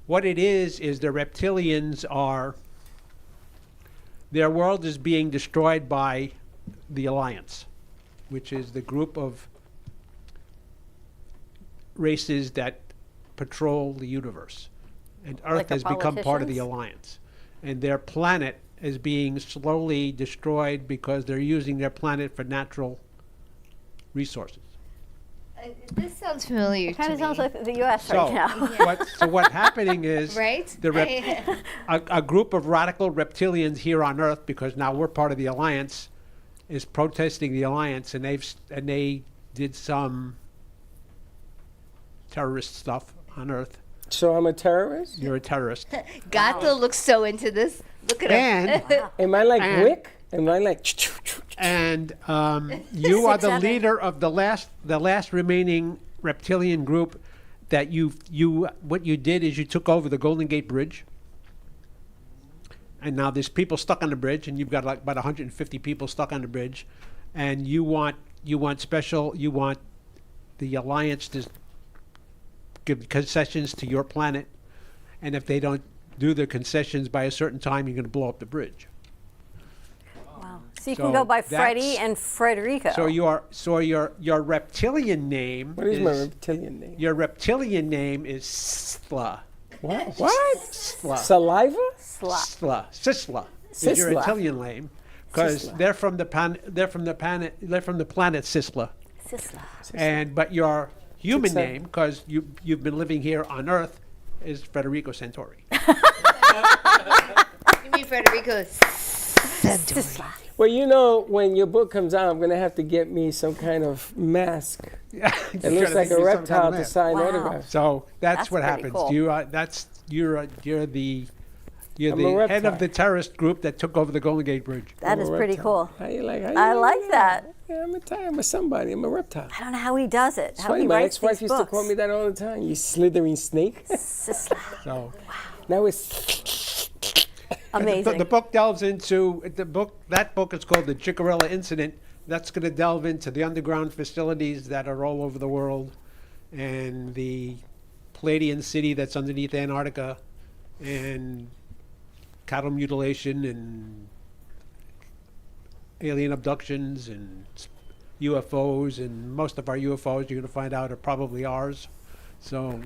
what it is the reptilians are, their world is being destroyed by the Alliance, which is the group of races that patrol the universe. And Earth Like the has become part of the politicians? Alliance. And their planet is being slowly destroyed because they're using their planet for natural resources. This sounds familiar It kind to of me. sounds like the U.S. So, right now. what's happening is Right? a group of radical reptilians here on Earth, because now we're part of the Alliance, is protesting the Alliance, and they did some terrorist stuff on Earth. So I'm a terrorist? You're a terrorist. Gato looks so into this. Look at him. Am I like And- Wick? Am I like... And you are the 6'7". leader of the last remaining reptilian group. That what you did is you took over the Golden Gate Bridge, and now there's people stuck on the bridge, and you've got like about 150 people stuck on the bridge, and you want the Alliance to give concessions to your planet, and if they don't do their concessions by a certain time, you're going to blow up the bridge. Wow. So you So can go by that's- Freddie and Frederico. So your reptilian name. What is my reptilian name? Your reptilian name is Sisla. What? What? Sisla. Saliva? Sisla. Sisla is your Sisla. reptilian name, because Sisla. they're from the planet Sisla. Sisla. But your human Sisla. name, because you've been living here on Earth, is Federico Santori. You mean Federico Santori. Well, you know, when your book comes out, I'm going to have to get me some kind of mask. It looks like a reptile to sign Wow. autographs. So that's That's what pretty happens. cool. You're the I'm a head reptile. of the terrorist group that took over the Golden Gate Bridge. That is pretty cool. How you like? I like that. Yeah, I'm a somebody. I'm a reptile. I don't know how he does it. It's How funny, he my writes ex-wife these used to books. call me that all the time. You slithering snake. So now it's amazing. The book delves into That book is called The Chickarilla Incident. That's going to delve into the underground facilities that are all over the world, and the Palladian city that's underneath Antarctica, and cattle mutilation and alien abductions and UFOs, and most of our UFOs you're going to find out are probably ours. So,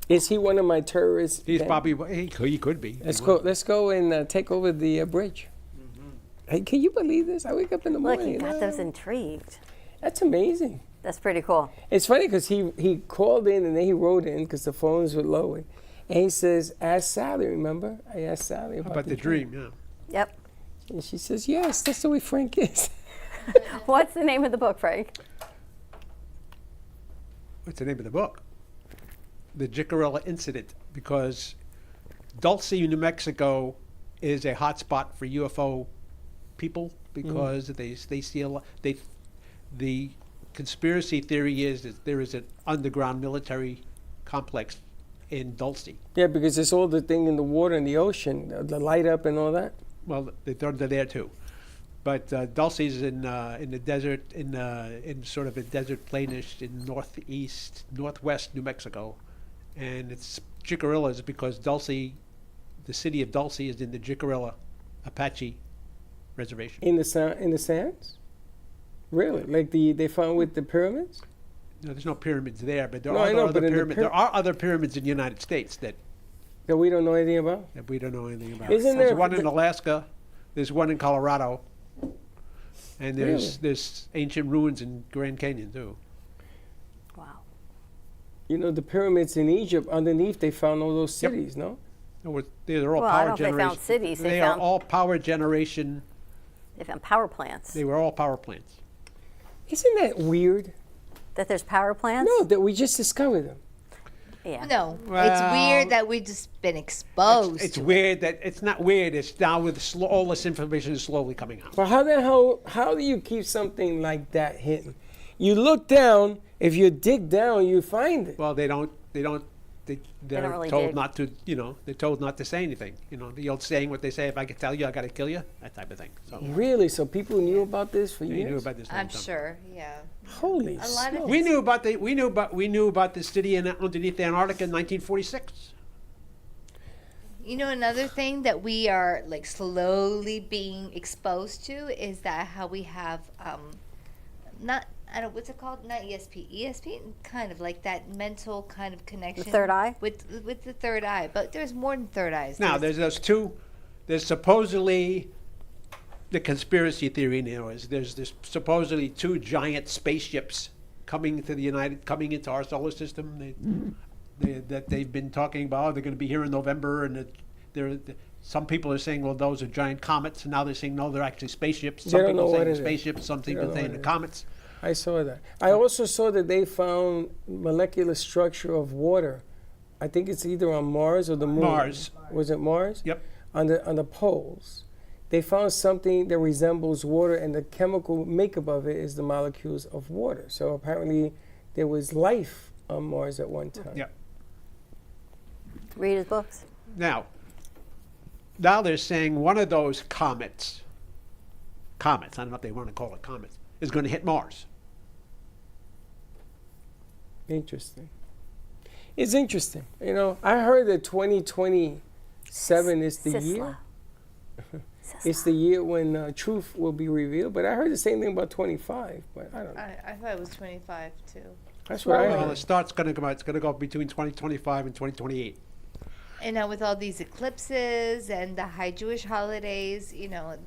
is he one of my terrorists? he's then? probably he could be. Let's go. Let's go and take over the bridge. Hey, can you believe this? I wake up in the Look, morning. he got those intrigued. That's amazing. That's pretty cool. It's funny because he called in and then he wrote in because the phones were low, and he says, "Ask Sally." Remember, I asked Sally about the dream. Yeah. Yep. And she says, "Yes, that's the way Frank is." What's the name of the book, Frank? What's the name of the book? The Chickarilla Incident, because Dulce, New Mexico, is a hotspot for UFO people because they see a lot. The conspiracy theory is that there is an underground military complex in Dulce. Yeah, because it's all the thing in the water and the ocean, the light up and all that. Well, they're there too, but Dulce is in the desert, in sort of a desert plainish in northwest New Mexico, and it's Chickarillas because Dulce, the city of Dulce, is in the Chickarilla Apache reservation. In the sands? Really? Like they found with the pyramids? No, there's no pyramids there, but there No, are I know, other but in the pyramids. There are other pyramids in the United States that we don't know anything about. That we don't know anything about. Isn't There's there one in Alaska. There's one in Colorado, and there's ancient ruins in Grand Canyon too. You know, the pyramids in Egypt, underneath they found all those cities, no? No, they're all Well, I power don't know if they generation. found cities, they They found- are all power generation. They found power plants. They were all power plants. Isn't that weird? That there's power plants? No, that we just discovered them. Yeah. No, it's Well, weird that we've just been exposed. It's weird that it's not weird. It's now with all this information is slowly coming out. But how do you keep something like that hidden? You look down. If you dig down, you find it. Well, they're don't really told dig. not to. They're told not to say anything. The old saying, what they say: "If I could tell you, I got to kill you." That type of thing. So Really? So people knew about this for they years? knew about this. I'm sure. Yeah. Holy A lot of We knew about the city underneath Antarctica in 1946. You know, another thing that we are like slowly being exposed to is that how we have what's it called? Not ESP. ESP, kind of like that mental kind of connection. The third eye? With the third eye, but there's more than third eyes. Now, there's those two. There's supposedly the conspiracy theory now is there's supposedly two giant spaceships coming into our solar system. That they've been talking about. They're going to be here in November, and some people are saying, well, those are giant comets, and now they're saying no, they're actually spaceships. Some They don't know people what saying it is. spaceships, some They people don't know saying what the it is. comets. I saw that. I also saw that they found molecular structure of water. I think it's either on Mars or the Moon. Mars. Was it Mars? Yep. On the poles. They found something that resembles water, and the chemical makeup of it is the molecules of water. So apparently there was life on Mars at one time. Yep. Read his books. Now they're saying one of those comets, I don't know if they want to call it comets, is going to hit Mars. Interesting. It's interesting. You know, I heard that 2027 is the year. It's the year when truth will be revealed. But I heard the same thing about 25. But I don't know. I thought it was 25 too. That's what I Well, heard. the start's going to come out. It's going to go between 2025 and 2028. And now with all these eclipses and the high Jewish holidays,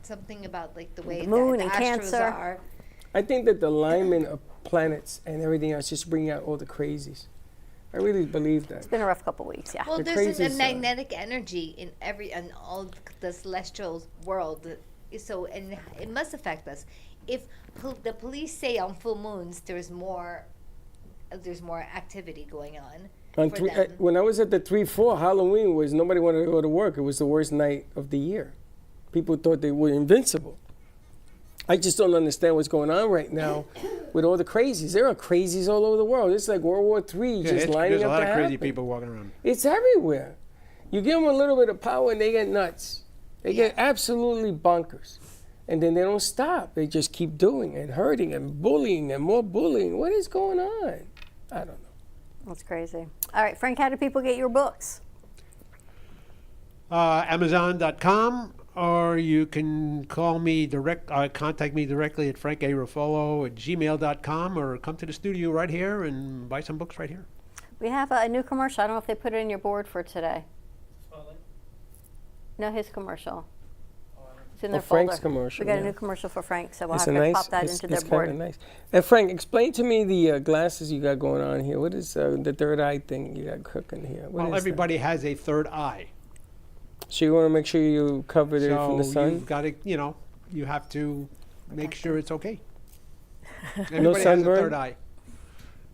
something about like the way The moon that and the astros Cancer. are. I think that the alignment of planets and everything else just bring out all the crazies. I really believe that. It's been a rough couple weeks, yeah. Well, The there's a crazies, magnetic energy in all the celestial world, so and it must affect us. If the police say on full moons there's more activity going on. For them. When I was at the 3-4, Halloween was nobody wanted to go to work. It was the worst night of the year. People thought they were invincible. I just don't understand what's going on right now with all the crazies. There are crazies all over the world. It's like World War III just lining There's up a lot to of crazy happen. people walking around. It's everywhere. You give them a little bit of power and they get nuts. They get absolutely bonkers. And then they don't stop. They just keep doing and hurting and bullying and more bullying. What is going on? I don't know. That's crazy. All right, Frank, how do people get your books? Amazon.com, or you can contact me directly at frankarofolo@gmail.com, or come to the studio right here and buy some books right here. We have a new commercial. I don't know if they put it in your board for today. No, his commercial. It's in their Frank's folder. commercial. We got yeah. a new commercial for Frank, so we'll It's have a to nice, pop that into their it's board. kind of nice. And Frank, explain to me the glasses you got going on here. What is the third eye thing you got cooking here? What Well, is everybody has a third eye. that? So you want to make sure you cover it from the So sun? you've got to, you have to make sure it's okay. No Everybody has a sunburn? third eye.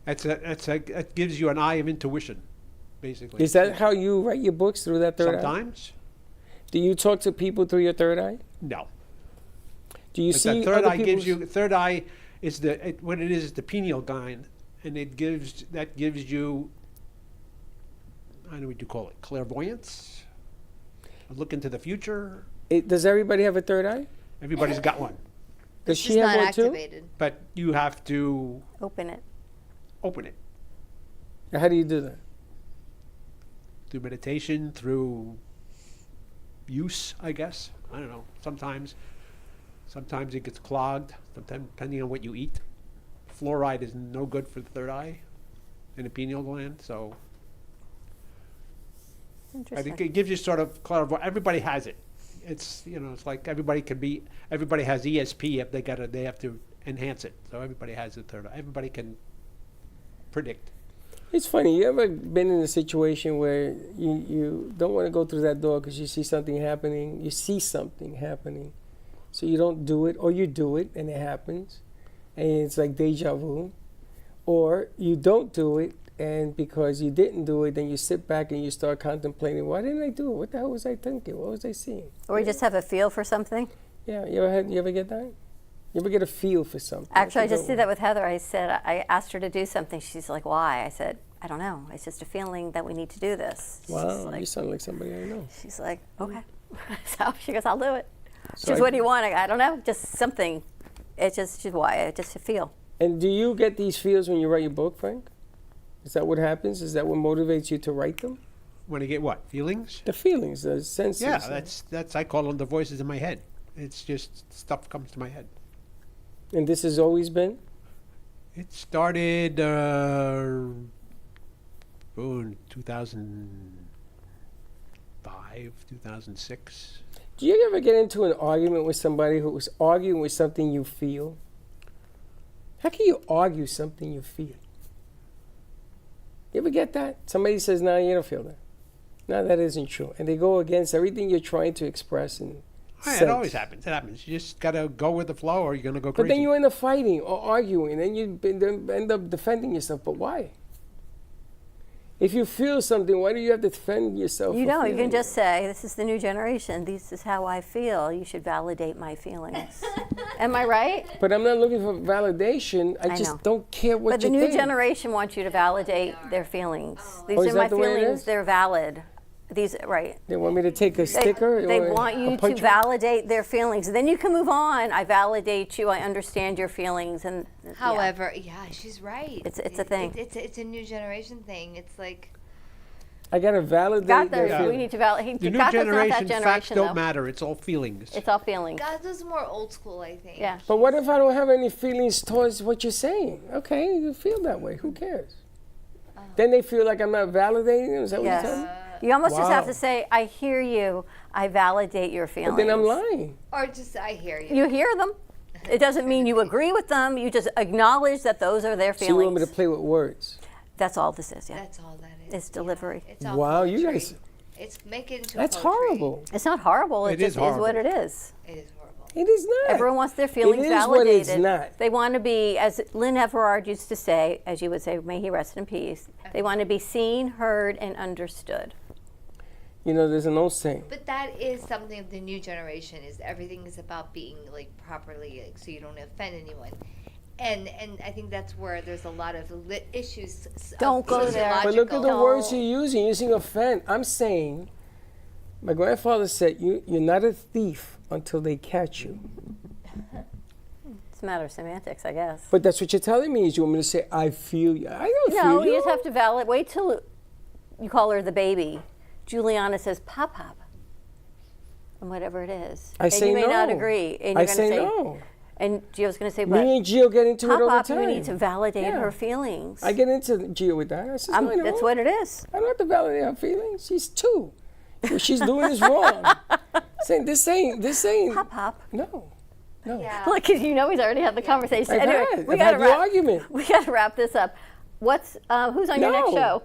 It gives you an eye of intuition, basically. Is that how you write your books, through that third eye? Sometimes. Do you talk to people through your third eye? No. Do you But see that third other eye gives people's- you, third eye is what it is the pineal gland, and that gives you, I don't know what you call it, clairvoyance, a look into the future. Does everybody have a third eye? Everybody's got one. Does she have one too? But you have to open it. Open it How do you do that? through meditation, through use, I guess. I don't know. Sometimes it gets clogged, depending on what you eat. Fluoride is no good for the third eye and the pineal gland, so I think it gives you sort of clairvoyance. Everybody has it. It's it's like everybody has ESP if they have to enhance it. So everybody has a third eye. Everybody can predict. It's funny. You ever been in a situation where you don't want to go through that door because you see something happening? You see something happening, so you don't do it, or you do it and it happens, and it's like deja vu, or you don't do it, and because you didn't do it, then you sit back and you start contemplating, why didn't I do it? What the hell was I thinking? What was I seeing? Or you just have a feel for something? Yeah, you ever get that? You ever get a feel for something? Actually, I just did that with Heather. I asked her to do something. She's like, why? I said, I don't know. It's just a feeling that we need to do this. Wow, you sound like somebody I know. She's like, okay. So she goes, I'll do it. So She goes, what do you want? I don't know, just something. It's just why, just a feel. And do you get these feels when you write your book, Frank? Is that what happens? Is that what motivates you to write them? When I get what? Feelings? The feelings, the senses. Yeah, that's I call them the voices in my head. It's just stuff comes to my head. And this has always been? It started in 2005, 2006. Do you ever get into an argument with somebody who was arguing with something you feel? How can you argue something you feel? You ever get that? Somebody says, no, you don't feel that. No, that isn't true. And they go against everything you're trying to express and It always happens. It happens. You just got to go with the flow or you're going to go crazy. But then you end up fighting or arguing, and you end up defending yourself. But why? If you feel something, why do you have to defend yourself? You for know, you feeling can just say, this is the new generation. This is how I feel. You should validate my feelings. Am I right? it? But I'm not looking for validation. I just know. don't care what But you the new think. generation wants you to validate their feelings. These Oh, are is my that the way it feelings. is? They're valid. These, right. They want me to take a sticker? They or want a you to punch- validate their feelings. Then you can move on. I validate you. I understand your feelings. And However, yeah, she's right. It's a thing. It's a new generation thing. It's like I got to validate got their there. feelings. We need to validate. The new not that generation, generation, facts don't though. matter. It's all feelings. It's all feelings. God, this is more old school, I think. Yeah. But what if I don't have any feelings towards what you're saying? Okay, you feel that way. Who cares? Then they feel like I'm not validating them? Is that what Yes. you're telling me? You almost just have Wow. to say, I hear you. I validate your feelings. But then I'm lying. Or just I hear you. You hear them. It doesn't mean you agree with them. You just acknowledge that those are their So you want feelings. me to play with words? That's all this is, yeah. That's all that is. It's delivery. It's all Wow, you poetry. guys. It's make it into That's poetry. horrible. It's not horrible. It It is just is what horrible. it is. It is horrible. It is not. Everyone wants their feelings It is validated. what it's not. They want to be, as Lynn Everard used to say, as you would say, may he rest in peace, they want to be seen, heard, and understood. You know, there's an old saying. But that is something of the new generation. Is everything is about being like properly, like, so you don't offend anyone. And I think that's where there's a lot of issues. Don't go there. But look at the words you're using. You're using offend. I'm saying, my grandfather said, you're not a thief until they catch you. It's a matter of semantics, I guess. But that's what you're telling me is you want me to say, I feel you. I don't feel you. No, you just have to validate. Wait till you call her the baby. Juliana says, Pop. And whatever it is. I say no. And you may not agree. And I say no. And Gio's going to say, but me and Gio get into it all the time. You need to validate her feelings. I get into Gio with that. I says, no, that's what it is. I don't have to validate her feelings. She's 2. What she's doing is wrong. Saying this ain't. Pop. No. Yeah. Look, you know he's already had the conversation. I've had the argument. We got to wrap this up. Who's on your next show?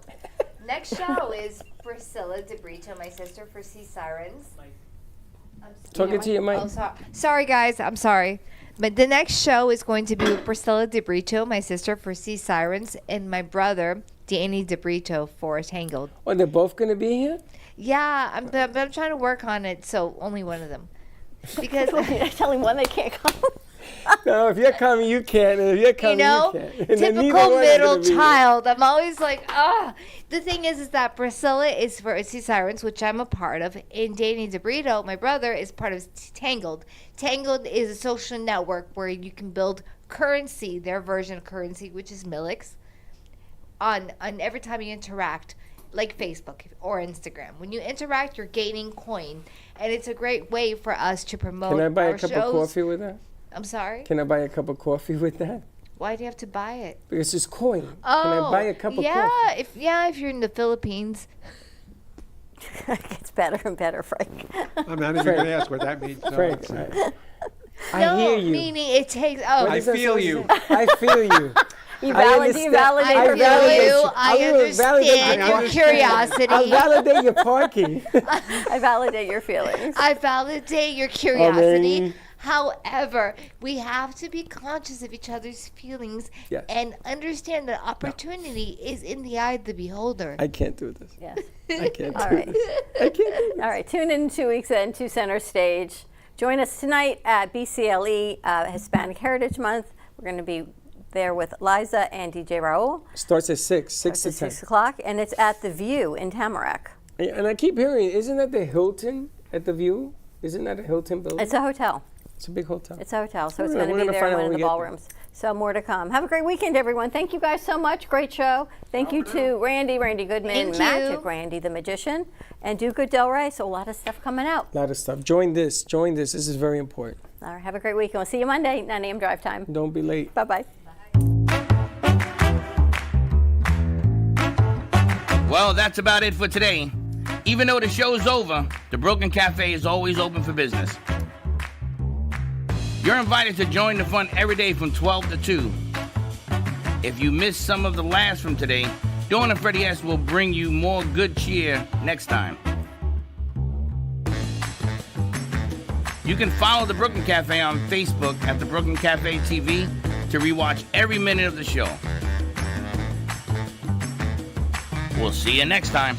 Next show is Priscilla DeBrito, my sister, for Sea Sirens. Talking to your mic. Oh, sorry, guys. I'm sorry. But the next show is going to be with Priscilla DeBrito, my sister, for Sea Sirens, and my brother, Danny DeBrito, for Tangled. Oh, they're both going to be here? Yeah, I'm trying to work on it, so only one of them. Because telling one they can't come. No, if you're coming, you can't. And if you're coming, you can't. Typical middle child. I'm always like, The thing is that Priscilla is for Sea Sirens, which I'm a part of, and Danny DeBrito, my brother, is part of Tangled. Tangled is a social network where you can build currency, their version of currency, which is Millix, on every time you interact, like Facebook or Instagram. When you interact, you're gaining coin, and it's a great way for us to promote our shows. Can I buy a cup of coffee with that? I'm sorry? Can I buy a cup of coffee with that? Why do you have to buy it? Because it's coin. Can I buy a cup of coffee? If you're in the Philippines. It gets better and better, Frank. I'm not even going to ask what that means. Frank, I hear you. Meaning it takes. Oh, I feel you. I feel you. You validate I understand your curiosity. I validate your parking. I validate your feelings. I validate your curiosity. However, we have to be conscious of each other's feelings and understand that opportunity is in the eye of the beholder. I can't do this. Yes. I can't All do right. this. I can't do this. All right. Tune in 2 weeks then to Center Stage. Join us tonight at BCLE Hispanic Heritage Month. We're going to be there with Liza and DJ Raul. Starts at 6 to 10. 6 o'clock, and it's at The View in Tamarack. And I keep hearing, isn't that the Hilton at The View? Isn't that a Hilton building? It's a hotel. It's a big hotel. It's a hotel, so it's going to be there in one of the ballrooms. So more to come. Have a great weekend, everyone. Thank you guys so much. Great show. Thank you to Randy Goodman, Magic Randy the Magician, and Do Good Del Rey. So a lot of stuff coming out. A lot of stuff. Join this. This is very important. All right. Have a great weekend. We'll see you Monday, 9 a.m. drive time. Don't be late. Bye-bye. Well, that's about it for today. Even though the show's over, the Brooklyn Cafe is always open for business. You're invited to join the fun every day from 12 to 2. If you missed some of the laughs from today, Dawn and Freddy S will bring you more good cheer next time. You can follow the Brooklyn Cafe on Facebook at the Brooklyn Cafe TV to rewatch every minute of the show. We'll see you next time.